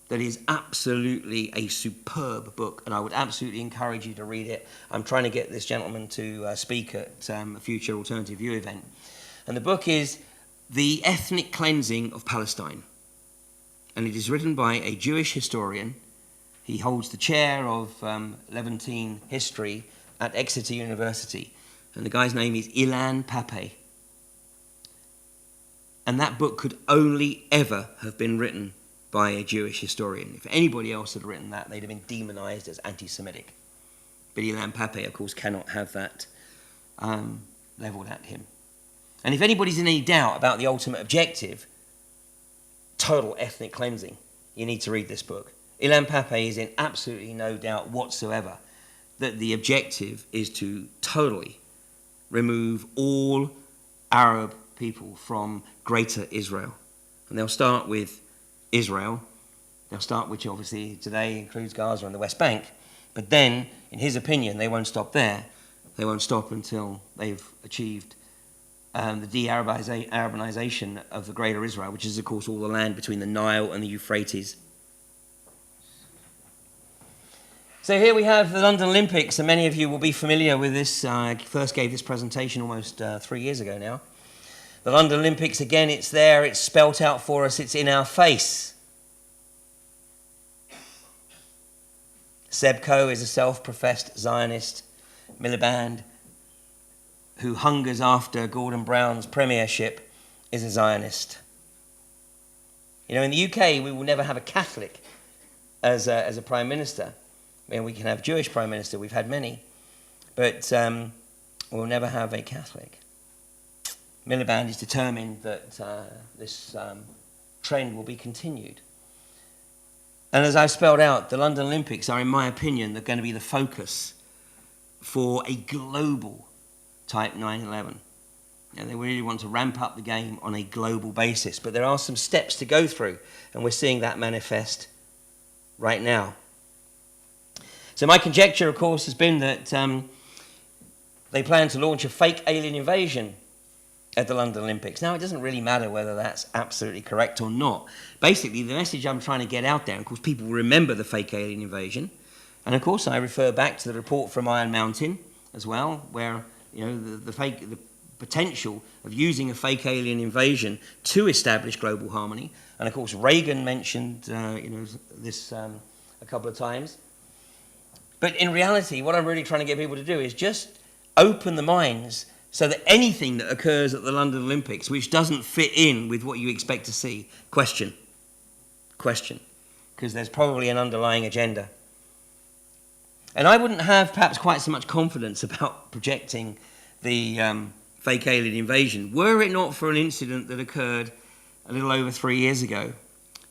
that is absolutely a superb book, and I would absolutely encourage you to read it. I'm trying to get this gentleman to speak at a future Alternative View event. And the book is The Ethnic Cleansing of Palestine. And it is written by a Jewish historian. He holds the chair of Levantine history at Exeter University. And the guy's name is Ilan Pappé. And that book could only ever have been written by a Jewish historian. If anybody else had written that, they'd have been demonized as anti-Semitic. But Ilan Pappé, of course, cannot have that leveled at him. And if anybody's in any doubt about the ultimate objective, total ethnic cleansing, you need to read this book. Ilan Pappé is in absolutely no doubt whatsoever that the objective is to totally remove all Arab people from Greater Israel. And they'll start with Israel. They'll start, which obviously today includes Gaza and the West Bank. But then, in his opinion, they won't stop there. They won't stop until they've achieved the de-Arabization of the greater Israel, which is, of course, all the land between the Nile and the Euphrates. So here we have the London Olympics, and many of you will be familiar with this. I first gave this presentation almost 3 years ago now. The London Olympics, again, it's there, it's spelt out for us, it's in our face. Seb Coe is a self-professed Zionist Miliband who hungers after Gordon Brown's premiership, is a Zionist. You know, in the UK, we will never have a Catholic as a prime minister. I mean, we can have Jewish prime minister, we've had many, but we'll never have a Catholic. Miliband is determined that this trend will be continued. And as I've spelled out, the London Olympics are, in my opinion, they're going to be the focus for a global type 9/11. And they really want to ramp up the game on a global basis. But there are some steps to go through, and we're seeing that manifest right now. So my conjecture, of course, has been that they plan to launch a fake alien invasion at the London Olympics. Now, it doesn't really matter whether that's absolutely correct or not. Basically, the message I'm trying to get out there, and of course, people remember the fake alien invasion. And of course, I refer back to the report from Iron Mountain as well, where the potential of using a fake alien invasion to establish global harmony. And of course, Reagan mentioned this a couple of times. But in reality, what I'm really trying to get people to do is just open the minds so that anything that occurs at the London Olympics which doesn't fit in with what you expect to see, question. Because there's probably an underlying agenda. And I wouldn't have perhaps quite so much confidence about projecting the fake alien invasion were it not for an incident that occurred a little over 3 years ago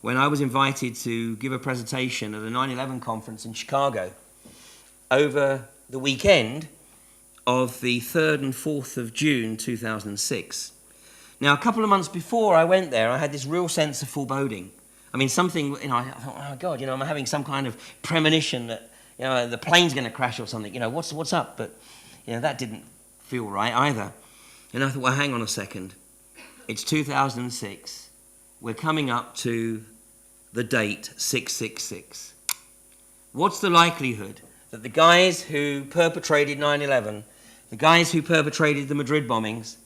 when I was invited to give a presentation at a 9/11 conference in Chicago over the weekend of the 3rd and 4th of June 2006. Now, a couple of months before I went there, I had this real sense of foreboding. I mean, something, I thought, oh God, I'm having some kind of premonition that, the plane's going to crash or something. What's up? But, that didn't feel right either. And I thought, well, hang on a second. It's 2006. We're coming up to the date 666. What's the likelihood that the guys who perpetrated 9/11, the guys who perpetrated the Madrid bombings,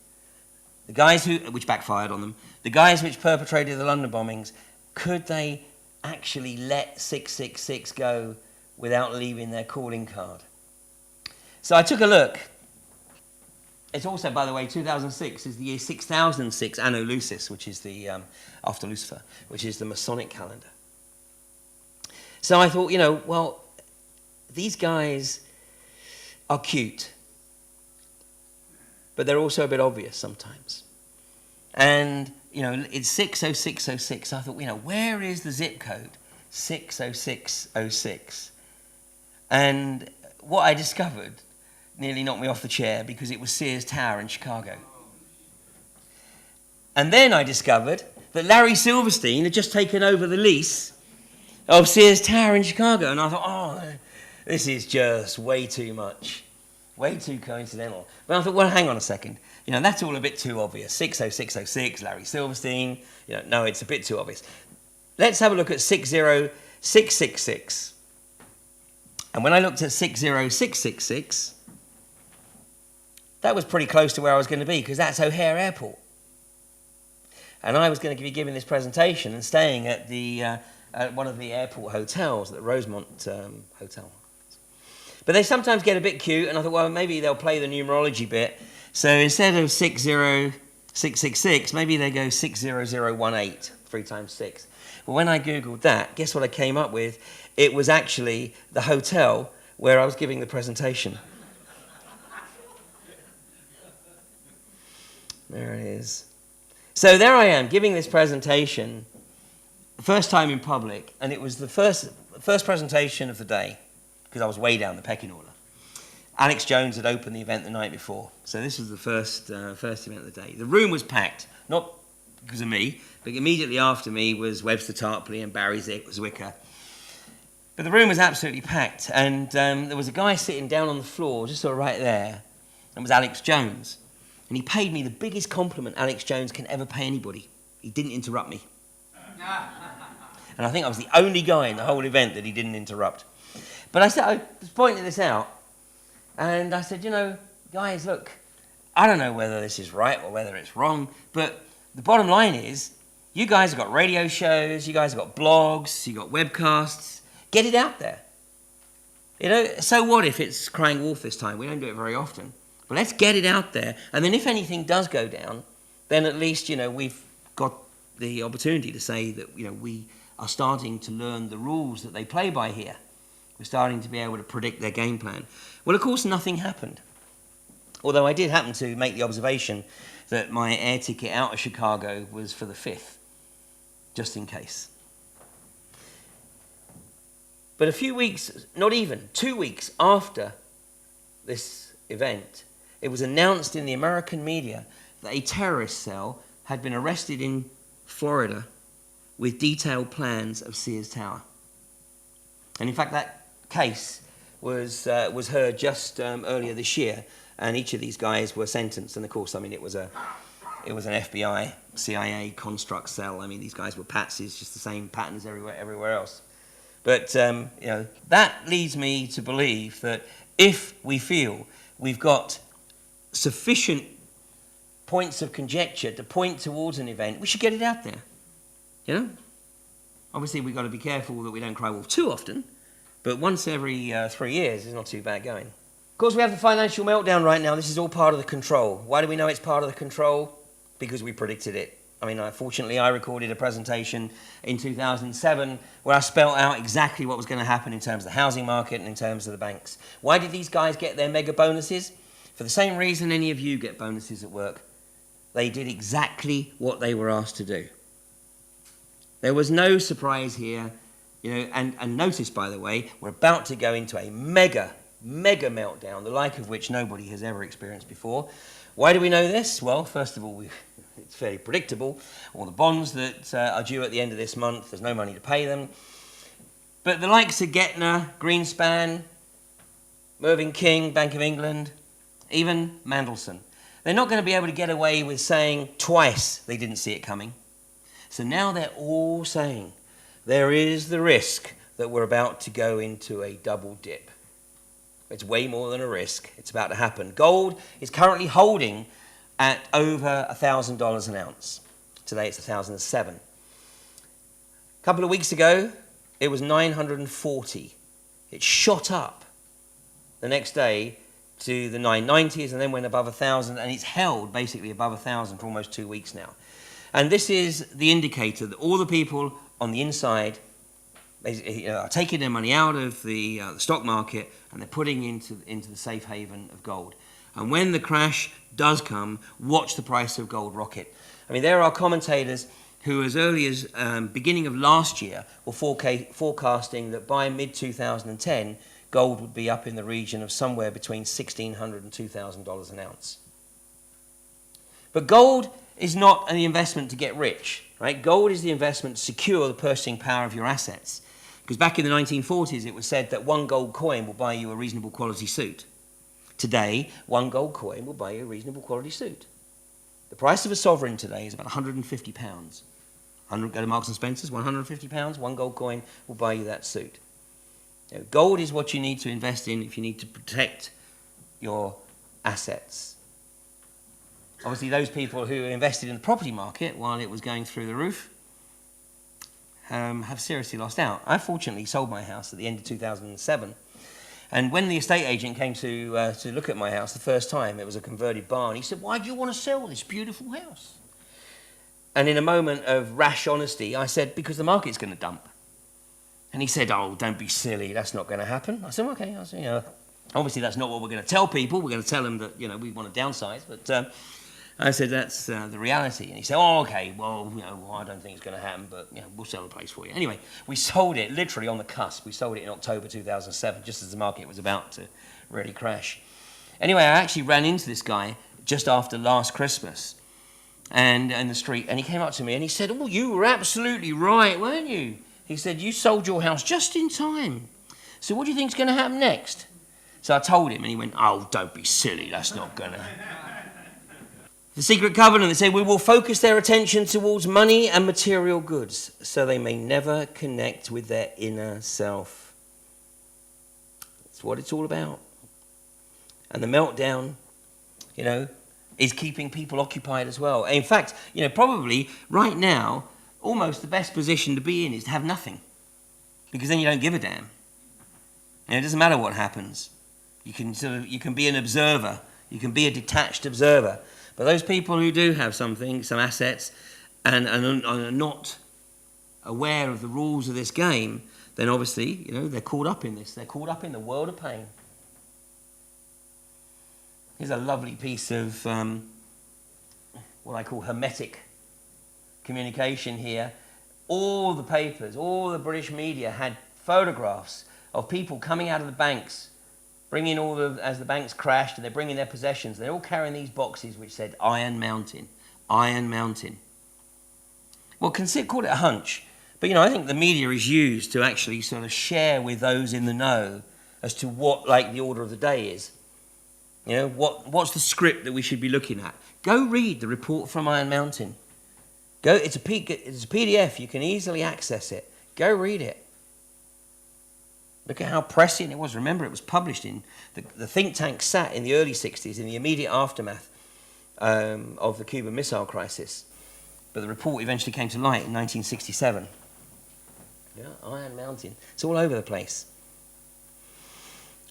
the guys which backfired on them, the guys which perpetrated the London bombings, could they actually let 666 go without leaving their calling card? So I took a look. It's also, by the way, 2006 is the year 6006 Anno Lucis, which is the, after Lucifer, which is the Masonic calendar. So I thought, well, these guys are cute, but they're also a bit obvious sometimes. And, it's 60606. I thought, where is the zip code? 60606. And what I discovered nearly knocked me off the chair because it was Sears Tower in Chicago. And then I discovered that Larry Silverstein had just taken over the lease of Sears Tower in Chicago. And I thought, oh, this is just way too much, way too coincidental. But I thought, well, hang on a second. That's all a bit too obvious. 60606, Larry Silverstein. No, it's a bit too obvious. Let's have a look at 60666. And when I looked at 60666, that was pretty close to where I was going to be because that's O'Hare Airport. And I was going to be giving this presentation and staying at at one of the airport hotels, the Rosemont Hotel. But they sometimes get a bit cute, and I thought, well, maybe they'll play the numerology bit. So instead of 60666, maybe they go 60018, 3 times 6. Well, when I Googled that, guess what I came up with? It was actually the hotel where I was giving the presentation. There it is. So there I am, giving this presentation, the first time in public, and it was the first presentation of the day, because I was way down the pecking order. Alex Jones had opened the event the night before, so this was the first event of the day. The room was packed, not because of me. But immediately after me was Webster Tarpley and Barry Zwicker. But the room was absolutely packed, and there was a guy sitting down on the floor, just sort of right there. It was Alex Jones. And he paid me the biggest compliment Alex Jones can ever pay anybody. He didn't interrupt me. And I think I was the only guy in the whole event that he didn't interrupt. But I was pointing this out, and I said, you know, guys, look, I don't know whether this is right or whether it's wrong, but the bottom line is, you guys have got radio shows, you guys have got blogs, you've got webcasts. Get it out there. You know, so what if it's crying wolf this time? We don't do it very often. But let's get it out there. And then if anything does go down, then at least, you know, we've got the opportunity to say that, you know, we are starting to learn the rules that they play by here. We're starting to be able to predict their game plan. Well, of course, nothing happened. Although I did happen to make the observation that my air ticket out of Chicago was for the 5th, just in case. But a few weeks, not even, 2 weeks after this event, it was announced in the American media that a terrorist cell had been arrested in Florida with detailed plans of Sears Tower. And in fact, that case was heard just earlier this year, and each of these guys were sentenced. And of course, I mean, it was an FBI, CIA construct cell. I mean, these guys were patsies, just the same patterns everywhere else. But you know, that leads me to believe that if we feel we've got sufficient points of conjecture to point towards an event, we should get it out there. You know? Obviously, we've got to be careful that we don't cry wolf too often, but once every 3 years is not too bad going. Of course, we have the financial meltdown right now. This is all part of the control. Why do we know it's part of the control? Because we predicted it. I mean, fortunately, I recorded a presentation in 2007 where I spelled out exactly what was going to happen in terms of the housing market and in terms of the banks. Why did these guys get their mega bonuses? For the same reason any of you get bonuses at work. They did exactly what they were asked to do. There was no surprise here, you know, and notice, by the way, we're about to go into a mega meltdown, the like of which nobody has ever experienced before. Why do we know this? Well, first of all, it's fairly predictable. All the bonds that are due at the end of this month, there's no money to pay them. But the likes of Gettner, Greenspan, Mervyn King, Bank of England, even Mandelson, they're not going to be able to get away with saying twice they didn't see it coming. So now they're all saying there is the risk that we're about to go into a double dip. It's way more than a risk. It's about to happen. Gold is currently holding at over $1,000 an ounce. Today it's 1,007. A couple of weeks ago, it was 940. It shot up the next day to the 990s and then went above 1,000, and it's held basically above 1,000 for almost 2 weeks now. And this is the indicator that all the people on the inside are taking their money out of the stock market and they're putting into the safe haven of gold. And when the crash does come, watch the price of gold rocket. I mean, there are commentators who, as early as beginning of last year, were forecasting that by mid-2010, gold would be up in the region of somewhere between $1,600 and $2,000 an ounce. But gold is not an investment to get rich, right? Gold is the investment to secure the purchasing power of your assets. Because back in the 1940s, it was said that one gold coin will buy you a reasonable quality suit. Today, one gold coin will buy you a reasonable quality suit. The price of a sovereign today is about £150. Go to Marks and Spencer's, £150, one gold coin will buy you that suit. You know, gold is what you need to invest in if you need to protect your assets. Obviously, those people who invested in the property market while it was going through the roof have seriously lost out. I fortunately sold my house at the end of 2007. And when the estate agent came to look at my house the first time, it was a converted barn. He said, "Why do you want to sell this beautiful house?" And in a moment of rash honesty, I said, "Because the market's going to dump." And he said, "Oh, don't be silly. That's not going to happen." I said, "Okay." I said, "You know, obviously that's not what we're going to tell people. We're going to tell them that, you know, we want to downsize." But I said, "That's the reality." And he said, "Oh, okay. Well, you know, well, I don't think it's going to happen, but you know, we'll sell the place for you." Anyway, we sold it literally on the cusp. We sold it in October 2007, just as the market was about to really crash. Anyway, I actually ran into this guy just after last Christmas. and in the street, and he came up to me and he said, "Oh, you were absolutely right, weren't you?" He said, "You sold your house just in time. So what do you think's going to happen next?" So I told him, and he went, "Oh, don't be silly, that's not going to." The secret covenant, they say, we will focus their attention towards money and material goods so they may never connect with their inner self. That's what it's all about. And the meltdown, is keeping people occupied as well. In fact, probably right now, almost the best position to be in is to have nothing. Because then you don't give a damn. It doesn't matter what happens. You can be an observer. You can be a detached observer. But those people who do have something, some assets, and are not aware of the rules of this game, then obviously, they're caught up in this. They're caught up in the world of pain. Here's a lovely piece of what I call hermetic communication here. All the papers, all the British media had photographs of people coming out of the banks, bringing as the banks crashed, and they're bringing their possessions. They're all carrying these boxes which said Iron Mountain, Iron Mountain. Well, call it a hunch. But, I think the media is used to actually sort of share with those in the know as to what, the order of the day is. What's the script that we should be looking at? Go read the report from Iron Mountain. It's a PDF. You can easily access it. Go read it. Look at how prescient it was. Remember, it was published in the think tank sat in the early 60s in the immediate aftermath of the Cuban Missile Crisis. But the report eventually came to light in 1967. Yeah, Iron Mountain. It's all over the place.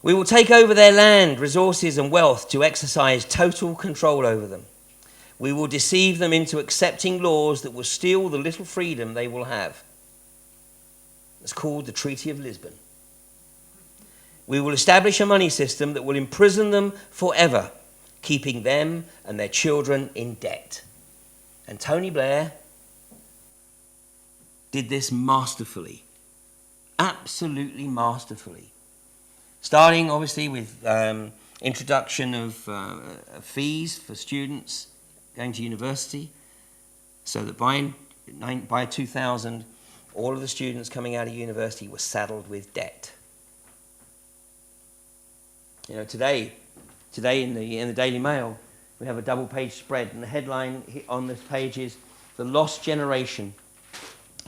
We will take over their land, resources and wealth to exercise total control over them. We will deceive them into accepting laws that will steal the little freedom they will have. It's called the Treaty of Lisbon. We will establish a money system that will imprison them forever, keeping them and their children in debt. And Tony Blair did this masterfully, absolutely masterfully. Starting, obviously, with introduction of fees for students going to university, so that by 2000, all of the students coming out of university were saddled with debt. Today in the Daily Mail, we have a double-page spread, and the headline on this page is "The Lost Generation."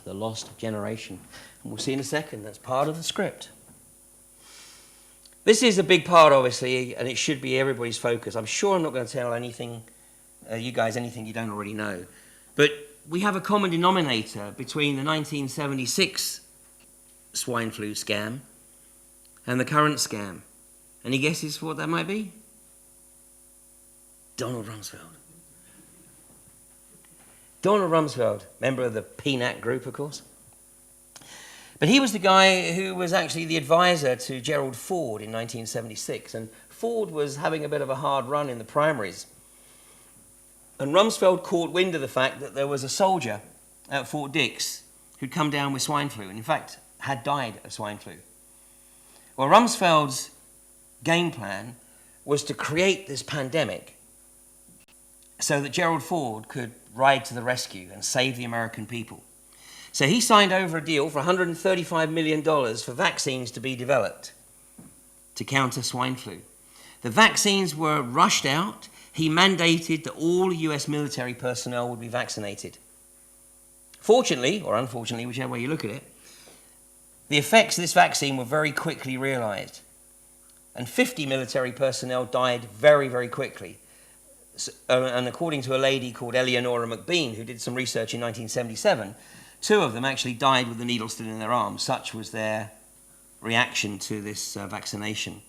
The Lost Generation. And we'll see in a second, that's part of the script. This is a big part, obviously, and it should be everybody's focus. I'm sure I'm not going to tell you guys anything you don't already know. But we have a common denominator between the 1976 swine flu scam and the current scam. Any guesses for what that might be? Donald Rumsfeld. Donald Rumsfeld, member of the PNAC group, of course. But he was the guy who was actually the advisor to Gerald Ford in 1976. And Ford was having a bit of a hard run in the primaries. And Rumsfeld caught wind of the fact that there was a soldier at Fort Dix who'd come down with swine flu, and in fact had died of swine flu. Well, Rumsfeld's game plan was to create this pandemic so that Gerald Ford could ride to the rescue and save the American people. So he signed over a deal for $135 million for vaccines to be developed to counter swine flu. The vaccines were rushed out. He mandated that all US military personnel would be vaccinated. Fortunately, or unfortunately, whichever way you look at it, the effects of this vaccine were very quickly realized. And 50 military personnel died very, very quickly. And according to a lady called Eleonora McBean, who did some research in 1977, 2 of them actually died with the needle still in their arm. Such was their reaction to this vaccination.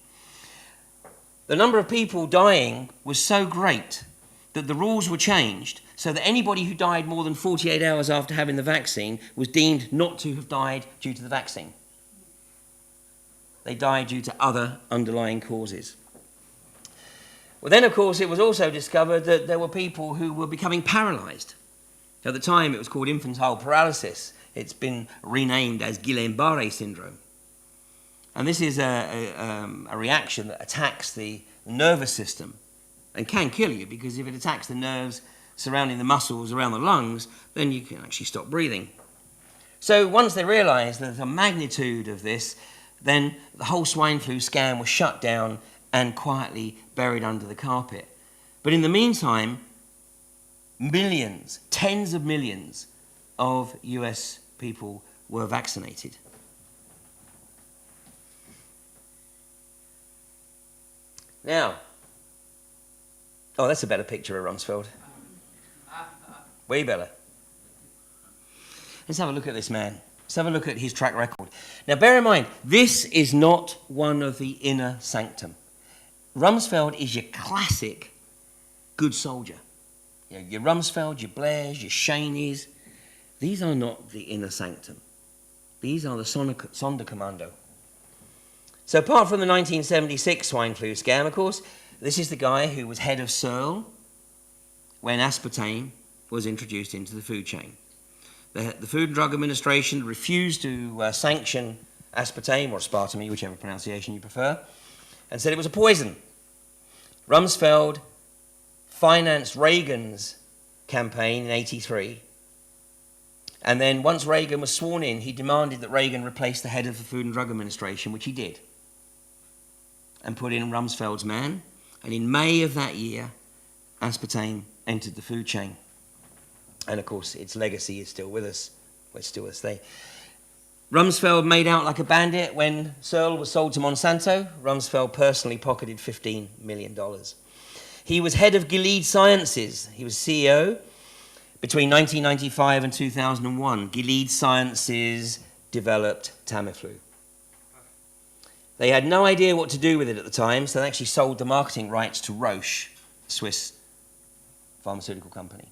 The number of people dying was so great that the rules were changed so that anybody who died more than 48 hours after having the vaccine was deemed not to have died due to the vaccine. They died due to other underlying causes. Well, then, of course, it was also discovered that there were people who were becoming paralyzed. At the time, it was called infantile paralysis. It's been renamed as Guillain-Barré syndrome. And this is a reaction that attacks the nervous system and can kill you, because if it attacks the nerves, surrounding the muscles around the lungs, then you can actually stop breathing. So once they realized the magnitude of this, then the whole swine flu scam was shut down and quietly buried under the carpet. But in the meantime, millions, tens of millions of US people were vaccinated. Now, oh, that's a better picture of Rumsfeld. Way better. Let's have a look at this man. Let's have a look at his track record. Now, bear in mind, this is not one of the inner sanctum. Rumsfeld is your classic good soldier. You know, your Rumsfeld, your Blairs, your Cheneys. These are not the inner sanctum. These are the Sonderkommando. So apart from the 1976 swine flu scam, of course, this is the guy who was head of Searle when aspartame was introduced into the food chain. The Food and Drug Administration refused to sanction aspartame or aspartame, whichever pronunciation you prefer, and said it was a poison. Rumsfeld financed Reagan's campaign in '83. And then once Reagan was sworn in, he demanded that Reagan replace the head of the Food and Drug Administration, which he did, and put in Rumsfeld's man. And in May of that year, aspartame entered the food chain. And of course, its legacy is still with us. We're still with us. Rumsfeld made out like a bandit when Searle was sold to Monsanto. Rumsfeld personally pocketed $15 million. He was head of Gilead Sciences. He was CEO between 1995 and 2001. Gilead Sciences developed Tamiflu. They had no idea what to do with it at the time, so they actually sold the marketing rights to Roche, a Swiss pharmaceutical company.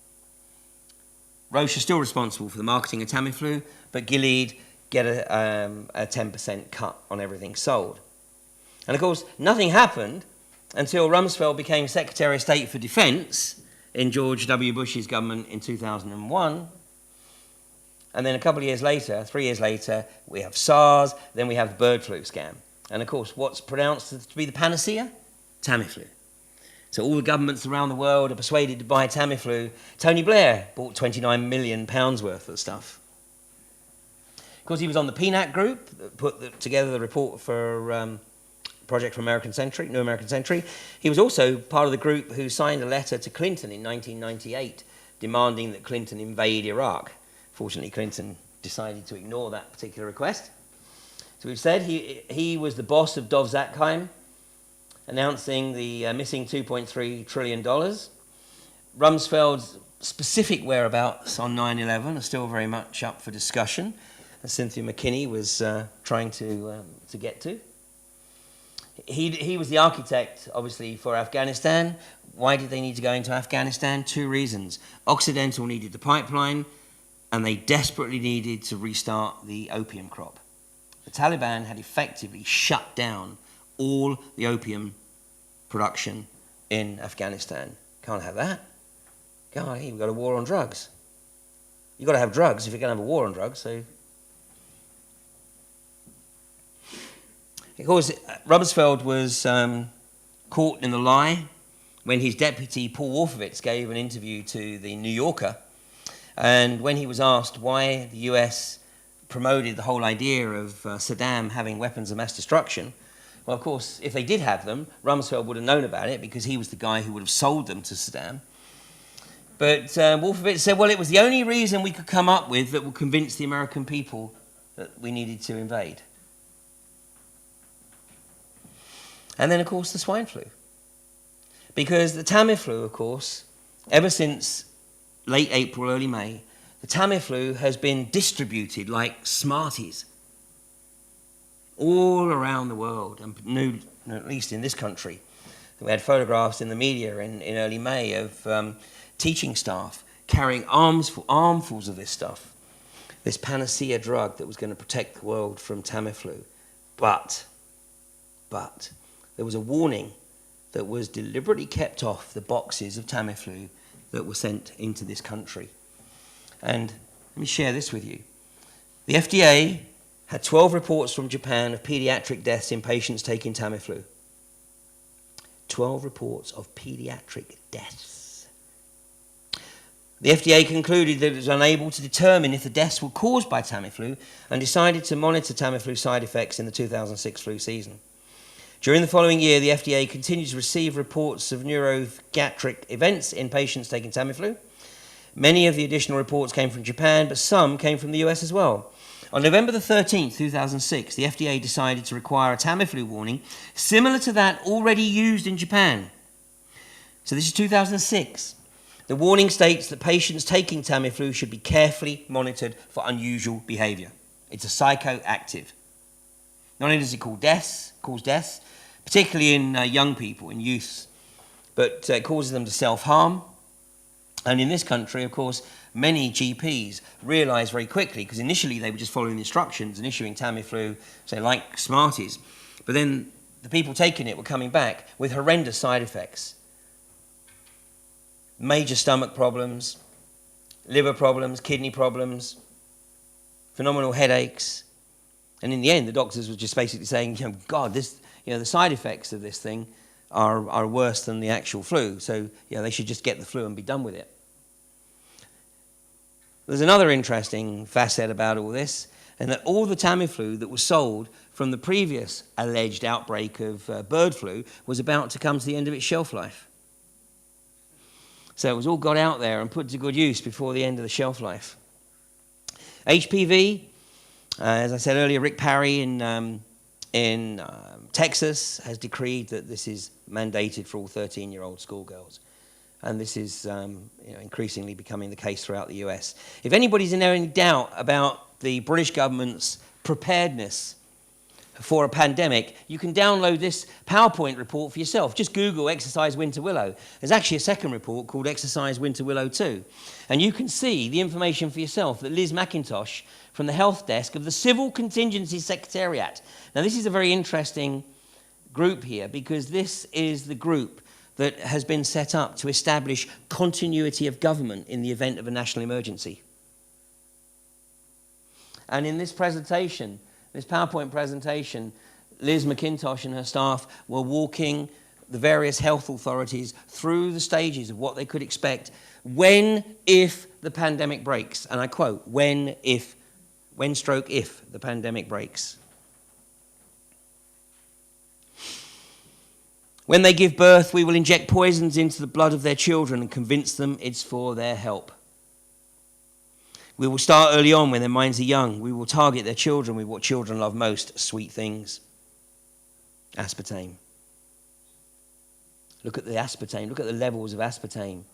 Roche is still responsible for the marketing of Tamiflu, but Gilead get a 10% cut on everything sold. And of course, nothing happened until Rumsfeld became Secretary of State for Defense in George W. Bush's government in 2001. And then a couple of years later, 3 years later, we have SARS, then we have the bird flu scam. And of course, what's pronounced to be the panacea? Tamiflu. So all the governments around the world are persuaded to buy Tamiflu. Tony Blair bought £29 million worth of stuff. Of course, he was on the PNAC group that put together the report for Project for American Century, New American Century. He was also part of the group who signed a letter to Clinton in 1998 demanding that Clinton invade Iraq. Fortunately, Clinton decided to ignore that particular request. So we've said he was the boss of Dov Zakheim, announcing the missing $2.3 trillion. Rumsfeld's specific whereabouts on 9/11 are still very much up for discussion, as Cynthia McKinney was trying to get to. He was the architect, obviously, for Afghanistan. Why did they need to go into Afghanistan? 2 reasons. Occidental needed the pipeline, and they desperately needed to restart the opium crop. The Taliban had effectively shut down all the opium production in Afghanistan. Can't have that. God, we've got a war on drugs. You've got to have drugs if you're going to have a war on drugs. So, of course, Rumsfeld was caught in the lie when his deputy, Paul Wolfowitz, gave an interview to the New Yorker. And when he was asked why the US promoted the whole idea of Saddam having weapons of mass destruction, well, of course, if they did have them, Rumsfeld would have known about it because he was the guy who would have sold them to Saddam. But Wolfowitz said, well, it was the only reason we could come up with that would convince the American people that we needed to invade. And then, of course, the swine flu. Because the Tamiflu, of course, ever since late April, early May, the Tamiflu has been distributed like Smarties all around the world, and at least in this country. We had photographs in the media in early May of teaching staff carrying armfuls of this stuff, this panacea drug that was going to protect the world from Tamiflu. But there was a warning that was deliberately kept off the boxes of Tamiflu that were sent into this country. And let me share this with you. The FDA had 12 reports from Japan of pediatric deaths in patients taking Tamiflu. 12 reports of pediatric deaths. The FDA concluded that it was unable to determine if the deaths were caused by Tamiflu and decided to monitor Tamiflu side effects in the 2006 flu season. During the following year, the FDA continued to receive reports of neuropsychiatric events in patients taking Tamiflu. Many of the additional reports came from Japan, but some came from the US as well. On November the 13th, 2006, the FDA decided to require a Tamiflu warning similar to that already used in Japan. So this is 2006. The warning states that patients taking Tamiflu should be carefully monitored for unusual behavior. It's a psychoactive. Not only does it cause deaths, particularly in young people, in youths, but it causes them to self-harm. And in this country, of course, many GPs realised very quickly, because initially they were just following the instructions and issuing Tamiflu, say, like Smarties. But then the people taking it were coming back with horrendous side effects. Major stomach problems, liver problems, kidney problems, phenomenal headaches. And in the end, the doctors were just basically saying, God, the side effects of this thing are worse than the actual flu. So, they should just get the flu and be done with it. There's another interesting facet about all this, and that all the Tamiflu that was sold from the previous alleged outbreak of bird flu was about to come to the end of its shelf life. So it was all got out there and put to good use before the end of the shelf life. HPV, as I said earlier, Rick Parry in Texas has decreed that this is mandated for all 13-year-old schoolgirls. And this is increasingly becoming the case throughout the US. If anybody's in any doubt about the British government's preparedness for a pandemic, you can download this PowerPoint report for yourself. Just Google Exercise Winter Willow. There's actually a second report called Exercise Winter Willow 2. And you can see the information for yourself that Liz McIntosh from the Health Desk of the Civil Contingency Secretariat. Now, this is a very interesting group here, because this is the group that has been set up to establish continuity of government in the event of a national emergency. And in this presentation, this PowerPoint presentation, Liz McIntosh and her staff were walking the various health authorities through the stages of what they could expect if the pandemic breaks. And I quote, if the pandemic breaks. When they give birth, we will inject poisons into the blood of their children and convince them it's for their help. We will start early on when their minds are young. We will target their children with what children love most, sweet things. Aspartame. Look at the aspartame. Look at the levels of aspartame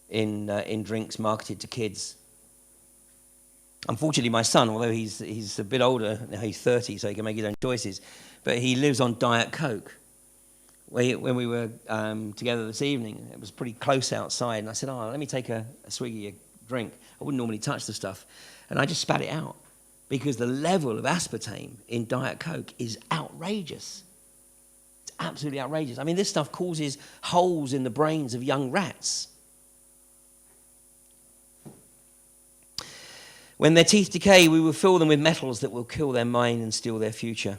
in drinks marketed to kids. Unfortunately, my son, although he's a bit older, now he's 30, so he can make his own choices, but he lives on Diet Coke. When we were together this evening, it was pretty close outside, and I said, let me take a swig of your drink. I wouldn't normally touch the stuff. And I just spat it out, because the level of aspartame in Diet Coke is outrageous. It's absolutely outrageous. I mean, this stuff causes holes in the brains of young rats. When their teeth decay, we will fill them with metals that will kill their mind and steal their future.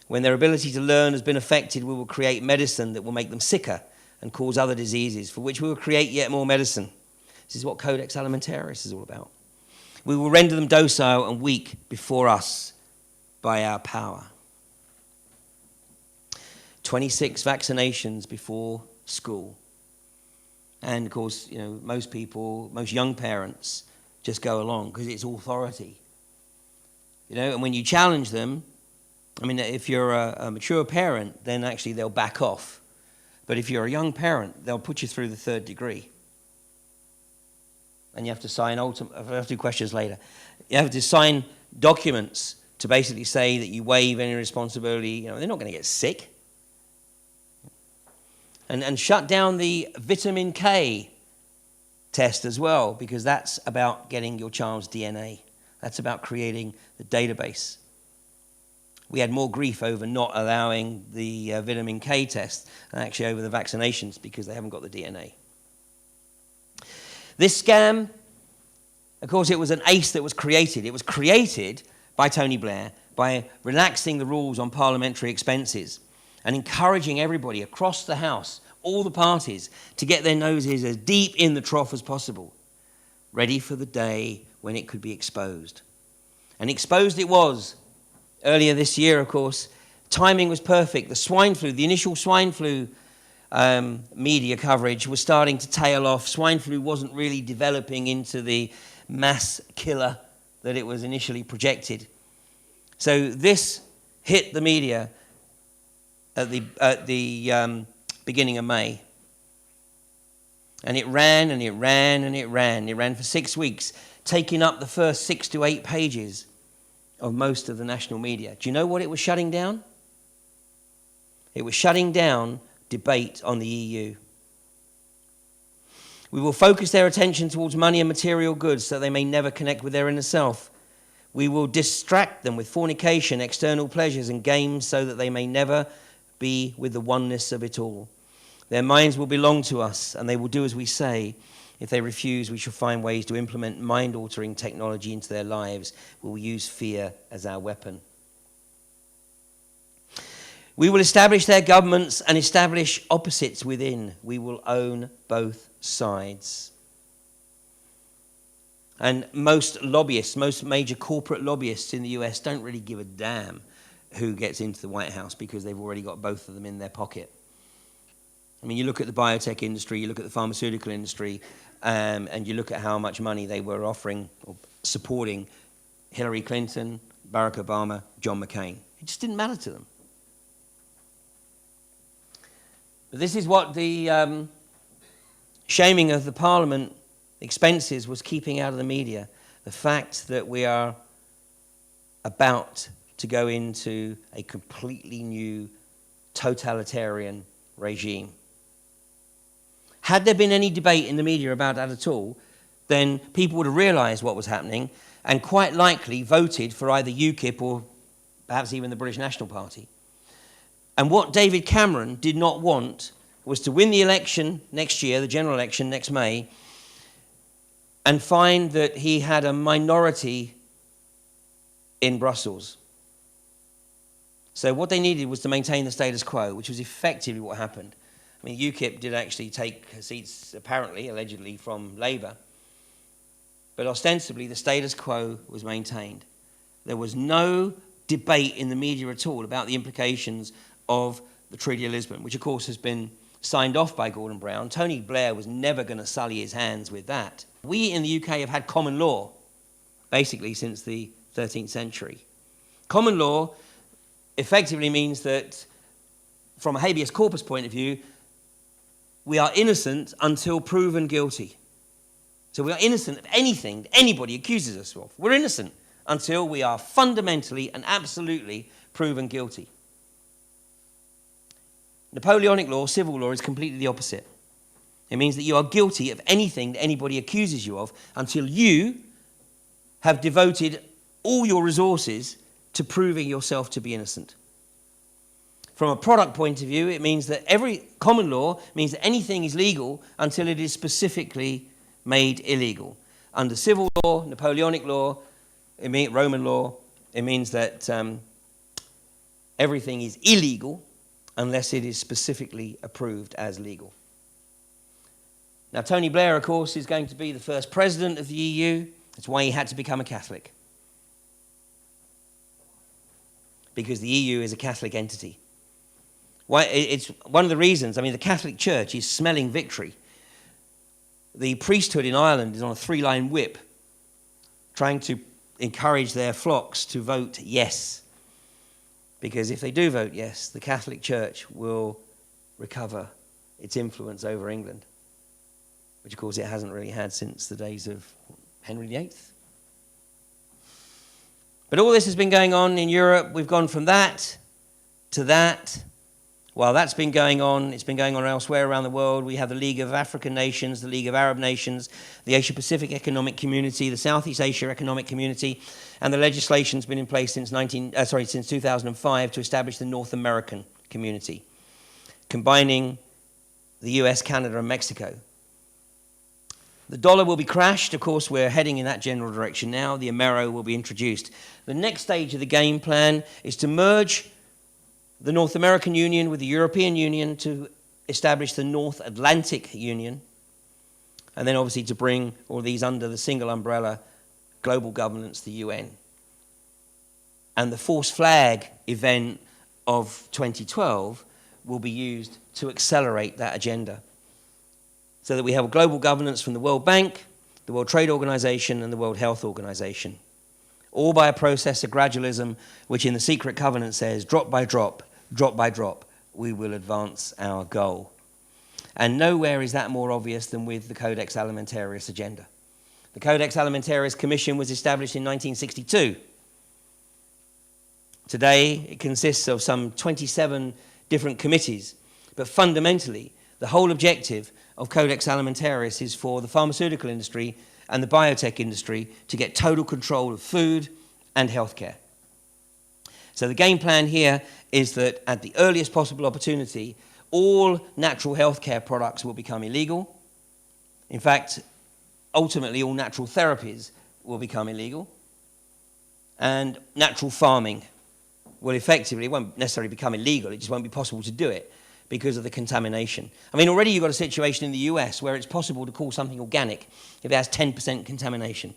When their ability to learn has been affected, we will create medicine that will make them sicker and cause other diseases, for which we will create yet more medicine. This is what Codex Alimentarius is all about. We will render them docile and weak before us by our power. 26 vaccinations before school. And of course, most young parents just go along because it's authority. And when you challenge them, if you're a mature parent, then actually they'll back off. But if you're a young parent, they'll put you through the 3rd degree. And you have to sign I'll have to do questions later. You have to sign documents to basically say that you waive any responsibility. They're not going to get sick. And shut down the vitamin K test as well, because that's about getting your child's DNA. That's about creating the database. We had more grief over not allowing the vitamin K test than actually over the vaccinations, because they haven't got the DNA. This scam, of course, it was an ace that was created. It was created by Tony Blair by relaxing the rules on parliamentary expenses and encouraging everybody across the House, all the parties to get their noses as deep in the trough as possible, ready for the day when it could be exposed. And exposed it was. Earlier this year, of course, timing was perfect. The swine flu, the initial swine flu media coverage was starting to tail off. Swine flu wasn't really developing into the mass killer that it was initially projected. So this hit the media at the beginning of May. And it ran and it ran and it ran. It ran for 6 weeks, taking up the first 6 to 8 pages of most of the national media. Do you know what it was shutting down? It was shutting down debate on the EU. We will focus their attention towards money and material goods so they may never connect with their inner self. We will distract them with fornication, external pleasures, and games so that they may never be with the oneness of it all. Their minds will belong to us, and they will do as we say. If they refuse, we shall find ways to implement mind-altering technology into their lives. We will use fear as our weapon. We will establish their governments and establish opposites within. We will own both sides. And most lobbyists, most major corporate lobbyists in the US don't really give a damn who gets into the White House because they've already got both of them in their pocket. I mean, you look at the biotech industry, you look at the pharmaceutical industry, and you look at how much money they were offering or supporting Hillary Clinton, Barack Obama, John McCain. It just didn't matter to them. But this is what the shaming of the Parliament expenses was keeping out of the media. The fact that we are about to go into a completely new totalitarian regime. Had there been any debate in the media about that at all, then people would have realised what was happening and quite likely voted for either UKIP or perhaps even the British National Party. And what David Cameron did not want was to win the election next year, the general election next May, and find that he had a minority in Brussels. So what they needed was to maintain the status quo, which was effectively what happened. I mean, UKIP did actually take seats, apparently, allegedly, from Labour. But ostensibly, the status quo was maintained. There was no debate in the media at all about the implications of the Treaty of Lisbon, which, of course, has been signed off by Gordon Brown. Tony Blair was never going to sully his hands with that. We in the UK have had common law, basically, since the 13th century. Common law effectively means that, from a habeas corpus point of view, we are innocent until proven guilty. So we are innocent of anything anybody accuses us of. We're innocent until we are fundamentally and absolutely proven guilty. Napoleonic law, civil law, is completely the opposite. It means that you are guilty of anything that anybody accuses you of until you have devoted all your resources to proving yourself to be innocent. From a product point of view, it means that every common law means that anything is legal until it is specifically made illegal. Under civil law, Napoleonic law, Roman law, it means that everything is illegal unless it is specifically approved as legal. Now, Tony Blair, of course, is going to be the first president of the EU. That's why he had to become a Catholic. Because the EU is a Catholic entity. Why? It's one of the reasons. I mean, the Catholic Church is smelling victory. The priesthood in Ireland is on a 3-line whip, trying to encourage their flocks to vote yes. Because if they do vote yes, the Catholic Church will recover its influence over England, which, of course, it hasn't really had since the days of Henry VIII. But all this has been going on in Europe. We've gone from that to that. While that's been going on, it's been going on elsewhere around the world. We have the League of African Nations, the League of Arab Nations, the Asia-Pacific Economic Community, the Southeast Asia Economic Community, and the legislation's been in place since 2005 to establish the North American Community, combining the US, Canada, and Mexico. The dollar will be crashed. Of course, we're heading in that general direction now. The Amero will be introduced. The next stage of the game plan is to merge the North American Union with the European Union to establish the North Atlantic Union, and then obviously to bring all these under the single umbrella global governance, the UN. And the false flag event of 2012 will be used to accelerate that agenda, so that we have a global governance from the World Bank, the World Trade Organization, and the World Health Organization, all by a process of gradualism, which in the secret covenant says, drop by drop, we will advance our goal. And nowhere is that more obvious than with the Codex Alimentarius agenda. The Codex Alimentarius Commission was established in 1962. Today, it consists of some 27 different committees, but fundamentally, the whole objective of Codex Alimentarius is for the pharmaceutical industry and the biotech industry to get total control of food and healthcare. So the game plan here is that at the earliest possible opportunity, all natural healthcare products will become illegal. In fact, ultimately, all natural therapies will become illegal. And natural farming will effectively, it won't necessarily become illegal, it just won't be possible to do it because of the contamination. I mean, already you've got a situation in the US where it's possible to call something organic if it has 10% contamination.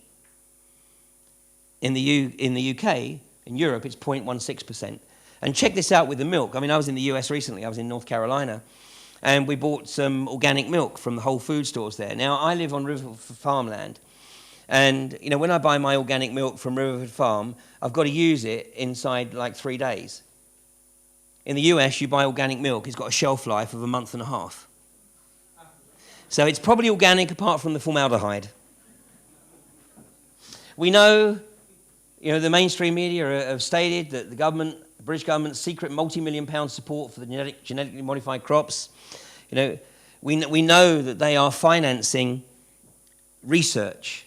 In the UK, in Europe, it's 0.16%. And check this out with the milk. I mean, I was in the US recently. I was in North Carolina, and we bought some organic milk from the Whole Food stores there. Now, I live on Riverford farmland, and you know, when I buy my organic milk from Riverford Farm, I've got to use it inside like 3 days. In the US, you buy organic milk, it's got a shelf life of a month and a half. So it's probably organic apart from the formaldehyde. We know, you know, the mainstream media have stated that the government, the British government's secret multi-million-pound support for the genetically modified crops, you know, we know that they are financing research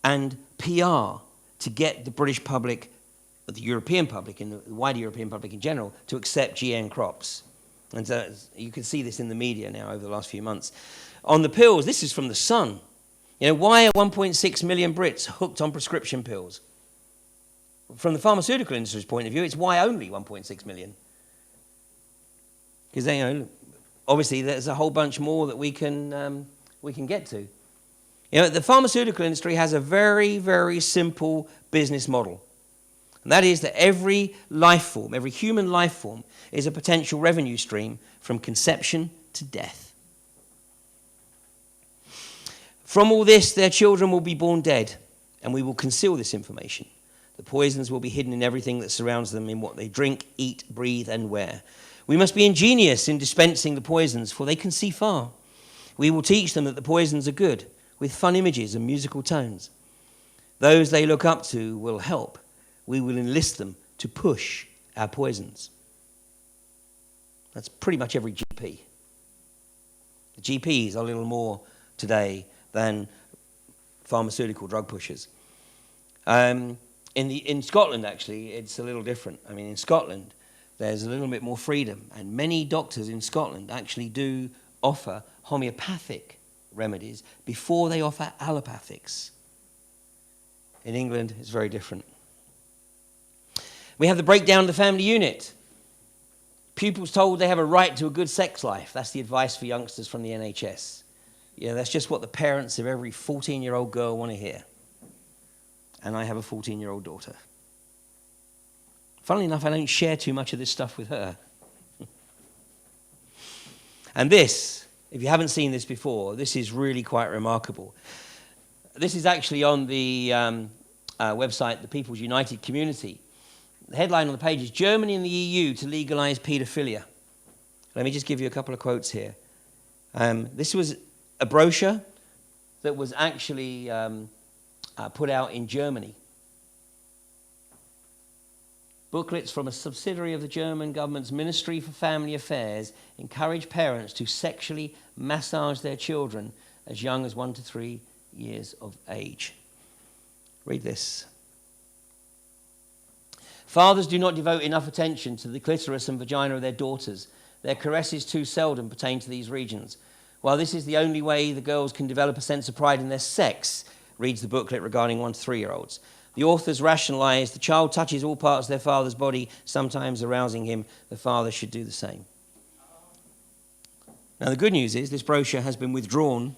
and PR to get the British public, the European public, and the wider European public in general, to accept GM crops. And so you can see this in the media now over the last few months. On the pills, this is from The Sun. You know, why are 1.6 million Brits hooked on prescription pills? From the pharmaceutical industry's point of view, it's why only 1.6 million. Because you know, obviously there's a whole bunch more that we can get to. You know, the pharmaceutical industry has a very, very simple business model. And that is that every life form, every human life form, is a potential revenue stream from conception to death. From all this, their children will be born dead, and we will conceal this information. The poisons will be hidden in everything that surrounds them, in what they drink, eat, breathe, and wear. We must be ingenious in dispensing the poisons, for they can see far. We will teach them that the poisons are good, with fun images and musical tones. Those they look up to will help. We will enlist them to push our poisons. That's pretty much every GP. The GPs are a little more today than pharmaceutical drug pushers. In Scotland, actually, it's a little different. I mean, in Scotland, there's a little bit more freedom, and many doctors in Scotland actually do offer homeopathic remedies before they offer allopathics. In England, it's very different. We have the breakdown of the family unit. Pupils told they have a right to a good sex life. That's the advice for youngsters from the NHS. Yeah, that's just what the parents of every 14-year-old girl want to hear. And I have a 14-year-old daughter. Funnily enough, I don't share too much of this stuff with her. And this, if you haven't seen this before, this is really quite remarkable. This is actually on the website, the People's United Community. The headline on the page is Germany and the EU to legalize paedophilia. Let me just give you a couple of quotes here. This was a brochure that was actually put out in Germany. Booklets from a subsidiary of the German government's Ministry for Family Affairs encourage parents to sexually massage their children as young as 1 to 3 years of age. Read this. Fathers do not devote enough attention to the clitoris and vagina of their daughters. Their caresses too seldom pertain to these regions. While this is the only way the girls can develop a sense of pride in their sex, reads the booklet regarding 1 to 3-year-olds. The authors rationalize the child touches all parts of their father's body, sometimes arousing him. The father should do the same. Now, the good news is this brochure has been withdrawn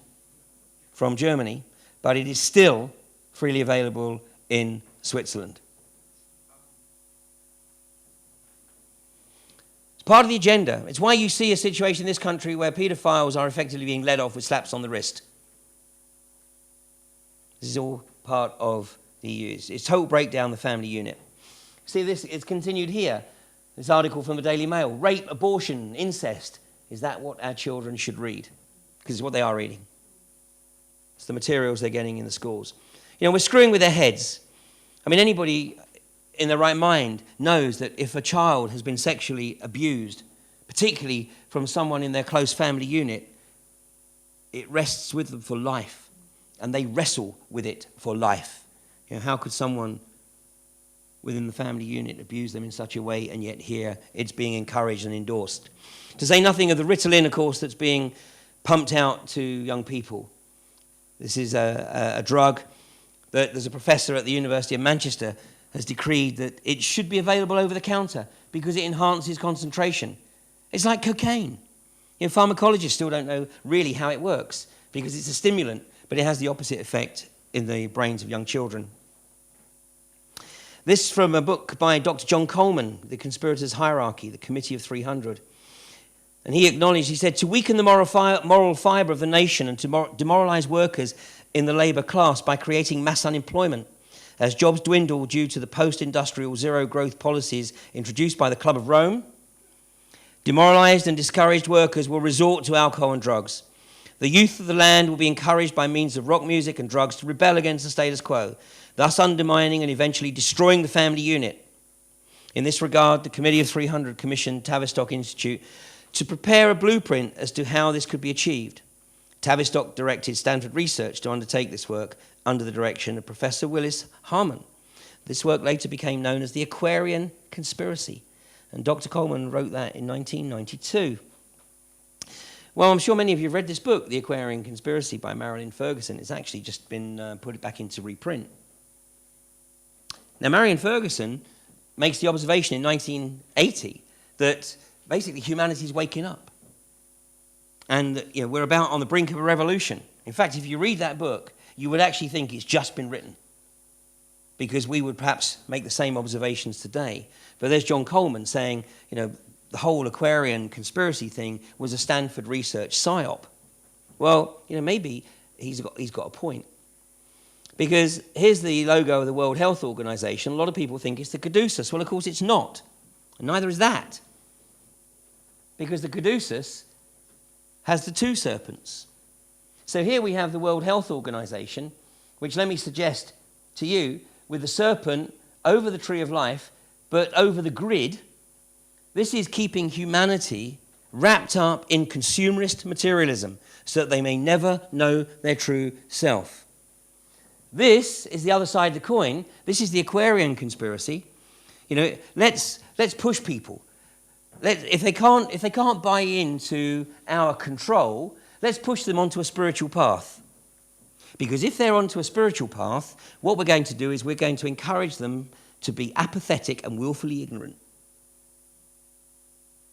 from Germany, but it is still freely available in Switzerland. It's part of the agenda. It's why you see a situation in this country where paedophiles are effectively being led off with slaps on the wrist. This is all part of the EU. It's total breakdown the family unit. See this, it's continued here. This article from the Daily Mail. Rape, abortion, incest. Is that what our children should read? Because it's what they are reading. It's the materials they're getting in the schools. You know, we're screwing with their heads. I mean, anybody in their right mind knows that if a child has been sexually abused, particularly from someone in their close family unit, it rests with them for life. And they wrestle with it for life. You know, how could someone within the family unit abuse them in such a way, and yet here it's being encouraged and endorsed? To say nothing of the Ritalin, of course, that's being pumped out to young people. This is a drug that there's a professor at the University of Manchester has decreed that it should be available over the counter because it enhances concentration. It's like cocaine. You know, pharmacologists still don't know really how it works because it's a stimulant, but it has the opposite effect in the brains of young children. This from a book by Dr. John Coleman, The Conspirators' Hierarchy, the Committee of 300. And he acknowledged, he said, to weaken the moral fibre of the nation and to demoralize workers in the labour class by creating mass unemployment, as jobs dwindle due to the post-industrial zero-growth policies introduced by the Club of Rome, demoralized and discouraged workers will resort to alcohol and drugs. The youth of the land will be encouraged by means of rock music and drugs to rebel against the status quo, thus undermining and eventually destroying the family unit. In this regard, the Committee of 300 commissioned Tavistock Institute to prepare a blueprint as to how this could be achieved. Tavistock directed Stanford Research to undertake this work under the direction of Professor Willis Harman. This work later became known as the Aquarian Conspiracy, and Dr. Coleman wrote that in 1992. Well, I'm sure many of you have read this book, The Aquarian Conspiracy by Marilyn Ferguson. It's actually just been put back into reprint. Now, Marion Ferguson makes the observation in 1980 that basically humanity is waking up. And you know, we're about on the brink of a revolution. In fact, if you read that book, you would actually think it's just been written, because we would perhaps make the same observations today. But there's John Coleman saying, you know, the whole Aquarian conspiracy thing was a Stanford research psyop. Well, you know, maybe he's got a point. Because here's the logo of the World Health Organization. A lot of people think it's the caduceus. Well, of course, it's not. And neither is that. Because the caduceus has the two serpents. So here we have the World Health Organization, which, let me suggest to you, with the serpent over the tree of life, but over the grid. This is keeping humanity wrapped up in consumerist materialism so that they may never know their true self. This is the other side of the coin. This is the Aquarian conspiracy. You know, let's push people. If they can't buy into our control, let's push them onto a spiritual path. Because if they're onto a spiritual path, what we're going to do is we're going to encourage them to be apathetic and willfully ignorant.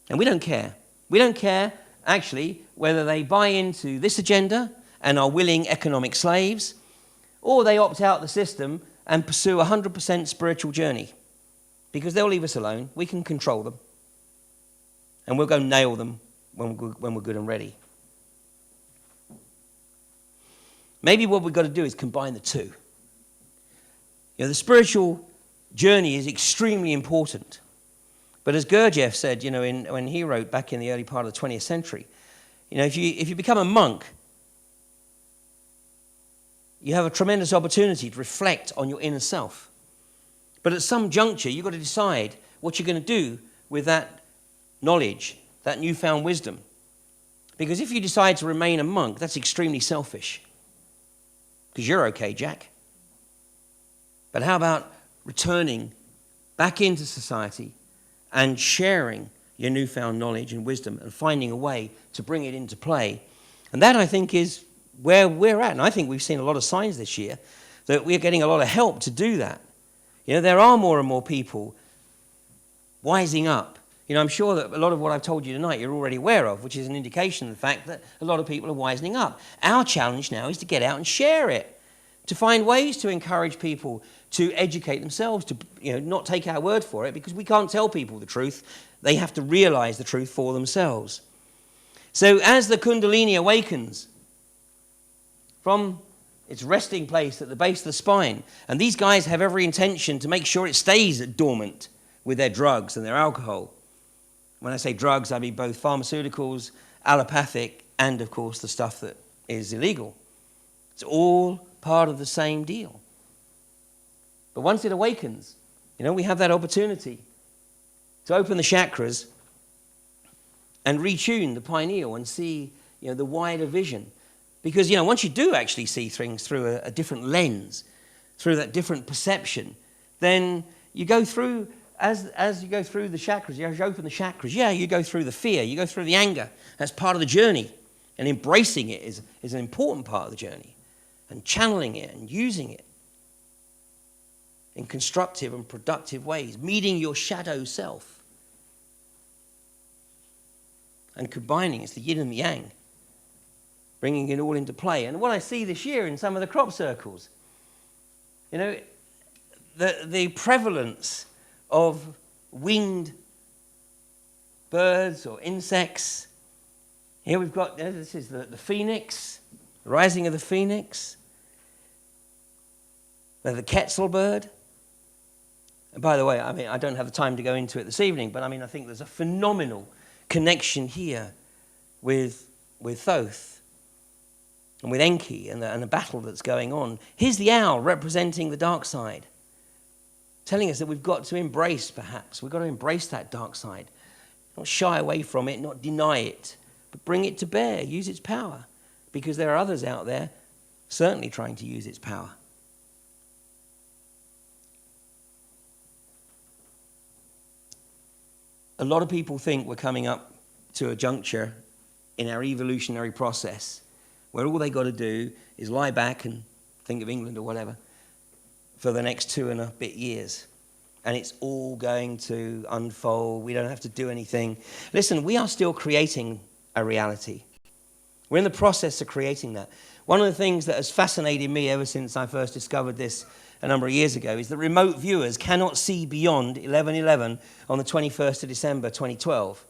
And we don't care. We don't care, actually, whether they buy into this agenda and are willing economic slaves, or they opt out the system and pursue a 100% spiritual journey. Because they'll leave us alone. We can control them. And we'll go nail them when we're good and ready. Maybe what we've got to do is combine the two. You know, the spiritual journey is extremely important. But as Gurdjieff said, you know, when he wrote back in the early part of the 20th century, you know, if you become a monk, you have a tremendous opportunity to reflect on your inner self. But at some juncture, you've got to decide what you're going to do with that knowledge, that newfound wisdom. Because if you decide to remain a monk, that's extremely selfish. Because you're okay, Jack. But how about returning back into society and sharing your newfound knowledge and wisdom and finding a way to bring it into play? And that, I think, is where we're at. And I think we've seen a lot of signs this year that we're getting a lot of help to do that. You know, there are more and more people wising up I'm sure that a lot of what I've told you tonight you're already aware of, which is an indication of the fact that a lot of people are wisening up. Our challenge now is to get out and share it, to find ways to encourage people to educate themselves, to not take our word for it, because we can't tell people the truth. They have to realize the truth for themselves. So as the Kundalini awakens from its resting place at the base of the spine, and these guys have every intention to make sure it stays dormant with their drugs and their alcohol. When I say drugs, I mean both pharmaceuticals, allopathic, and of course the stuff that is illegal. It's all part of the same deal. But once it awakens, we have that opportunity to open the chakras and retune the pineal and see, the wider vision. Because, once you do actually see things through a different lens, through that different perception, then you go through, as you go through the chakras, as you open the chakras, you go through the fear, you go through the anger. That's part of the journey. And embracing it is an important part of the journey. And channeling it and using it in constructive and productive ways, meeting your shadow self. And combining, it's the yin and the yang, bringing it all into play. And what I see this year in some of the crop circles, the prevalence of winged birds or insects. Here we've got, this is the phoenix, the rising of the phoenix, the quetzal bird. And by the way, I don't have the time to go into it this evening, but I think there's a phenomenal connection here with Thoth and with Enki and the battle that's going on. Here's the owl representing the dark side, telling us that we've got to embrace, perhaps. We've got to embrace that dark side. Not shy away from it, not deny it, but bring it to bear, use its power. Because there are others out there certainly trying to use its power. A lot of people think we're coming up to a juncture in our evolutionary process where all they got to do is lie back and think of England or whatever for the next 2 and a bit years. And it's all going to unfold. We don't have to do anything. Listen, we are still creating a reality. We're in the process of creating that. One of the things that has fascinated me ever since I first discovered this a number of years ago is that remote viewers cannot see beyond 11/11 on the 21st of December 2012.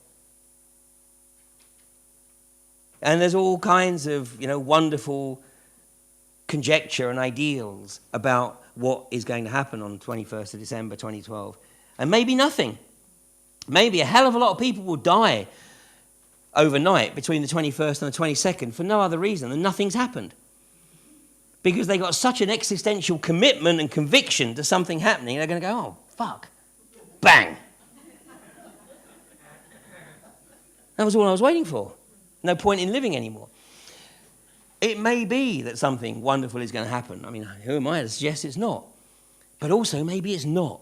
And there's all kinds of, wonderful conjecture and ideals about what is going to happen on the 21st of December 2012. And maybe nothing. Maybe a hell of a lot of people will die overnight between the 21st and the 22nd for no other reason than nothing's happened. Because they got such an existential commitment and conviction to something happening, they're going to go, oh, fuck. Bang. That was all I was waiting for. No point in living anymore. It may be that something wonderful is going to happen. Who am I to suggest it's not? But also, maybe it's not.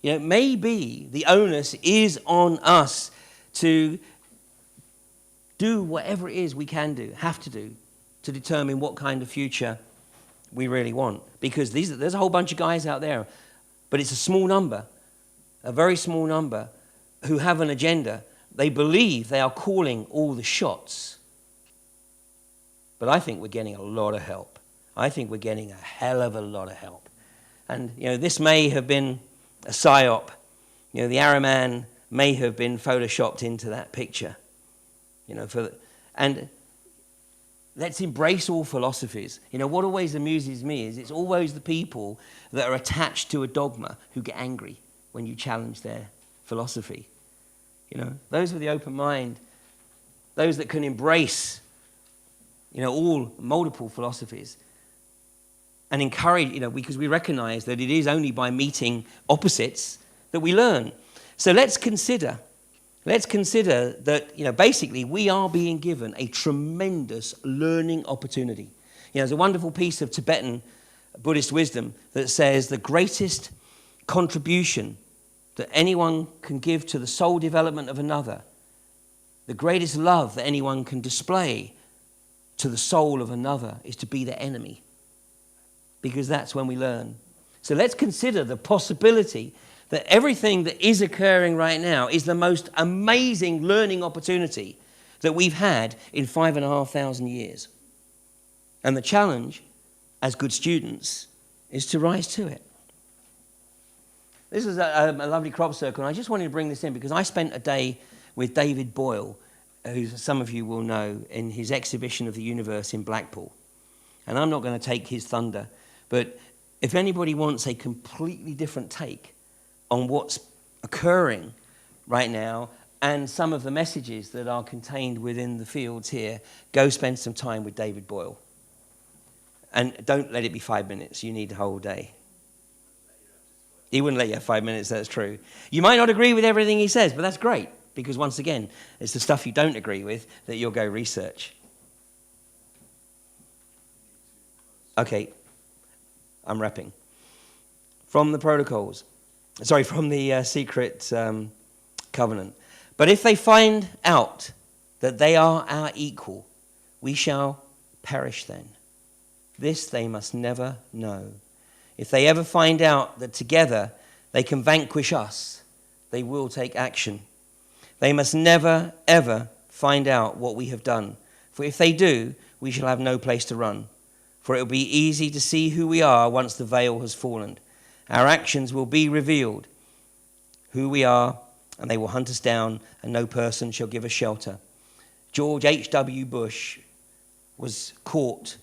Maybe the onus is on us to do whatever it is we can do, have to do, to determine what kind of future we really want. Because there's a whole bunch of guys out there, but it's a small number, a very small number, who have an agenda. They believe they are calling all the shots. But I think we're getting a lot of help. I think we're getting a hell of a lot of help. And, this may have been a psyop. The Araman may have been photoshopped into that picture. And let's embrace all philosophies. What always amuses me is it's always the people that are attached to a dogma who get angry when you challenge their philosophy. Those with the open mind, those that can embrace, all multiple philosophies and encourage, because we recognize that it is only by meeting opposites that we learn. So let's consider that, basically we are being given a tremendous learning opportunity. There's a wonderful piece of Tibetan Buddhist wisdom that says the greatest contribution that anyone can give to the soul development of another, the greatest love that anyone can display to the soul of another is to be their enemy. Because that's when we learn. So let's consider the possibility that everything that is occurring right now is the most amazing learning opportunity that we've had in 5,500 years. And the challenge, as good students, is to rise to it. This is a lovely crop circle, and I just wanted to bring this in because I spent a day with David Boyle, who some of you will know, in his exhibition of the universe in Blackpool. And I'm not going to take his thunder, but if anybody wants a completely different take on what's occurring right now and some of the messages that are contained within the fields here, go spend some time with David Boyle. And don't let it be 5 minutes. You need the whole day. He wouldn't let you have 5 minutes, that's true. You might not agree with everything he says, but that's great, because once again, it's the stuff you don't agree with that you'll go research. Okay, I'm wrapping. From the secret covenant. But if they find out that they are our equal, we shall perish then. This they must never know. If they ever find out that together they can vanquish us, they will take action. They must never, ever find out what we have done. For if they do, we shall have no place to run. For it will be easy to see who we are once the veil has fallen. Our actions will be revealed, who we are, and they will hunt us down, and no person shall give us shelter. George H.W. Bush was caught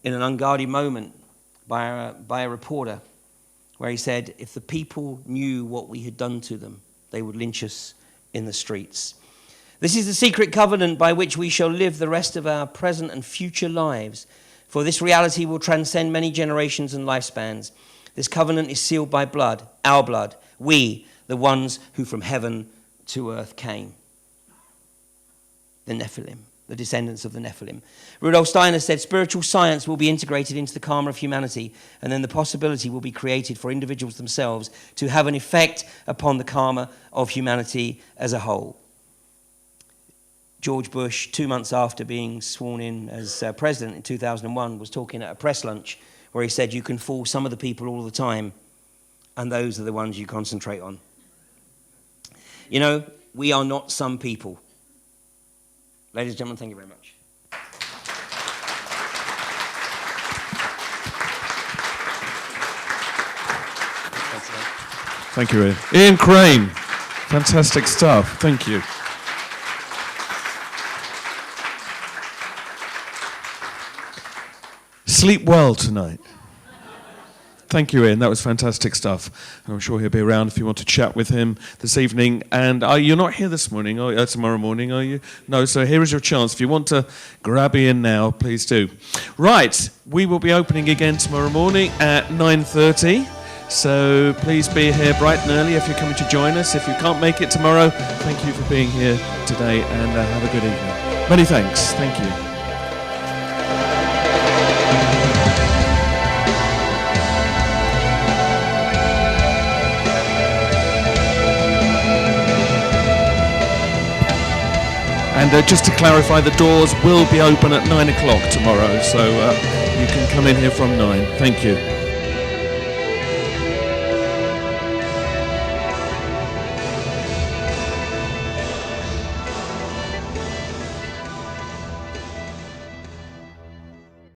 in an unguarded moment by a reporter where he said, if the people knew what we had done to them, they would lynch us in the streets. This is the secret covenant by which we shall live the rest of our present and future lives, for this reality will transcend many generations and lifespans. This covenant is sealed by blood, our blood, we, the ones who from heaven to earth came. The Nephilim, the descendants of the Nephilim. Rudolf Steiner said, spiritual science will be integrated into the karma of humanity, and then the possibility will be created for individuals themselves to have an effect upon the karma of humanity as a whole. George Bush, 2 months after being sworn in as president in 2001, was talking at a press lunch where he said, you can fool some of the people all the time, and those are the ones you concentrate on. You know, we are not some people. Ladies and gentlemen, thank you very much. Thank you, Ian. Ian Crane. Fantastic stuff. Thank you. Sleep well tonight. Thank you, Ian. That was fantastic stuff. And I'm sure he'll be around if you want to chat with him this evening. And you're not here this morning, or tomorrow morning, are you? No, so here is your chance. If you want to grab Ian now, please do. Right, we will be opening again tomorrow morning at 9:30. So please be here bright and early if you're coming to join us. If you can't make it tomorrow, thank you for being here today, and have a good evening. Many thanks. Thank you. And just to clarify, the doors will be open at 9 o'clock tomorrow, so you can come in here from 9. Thank you.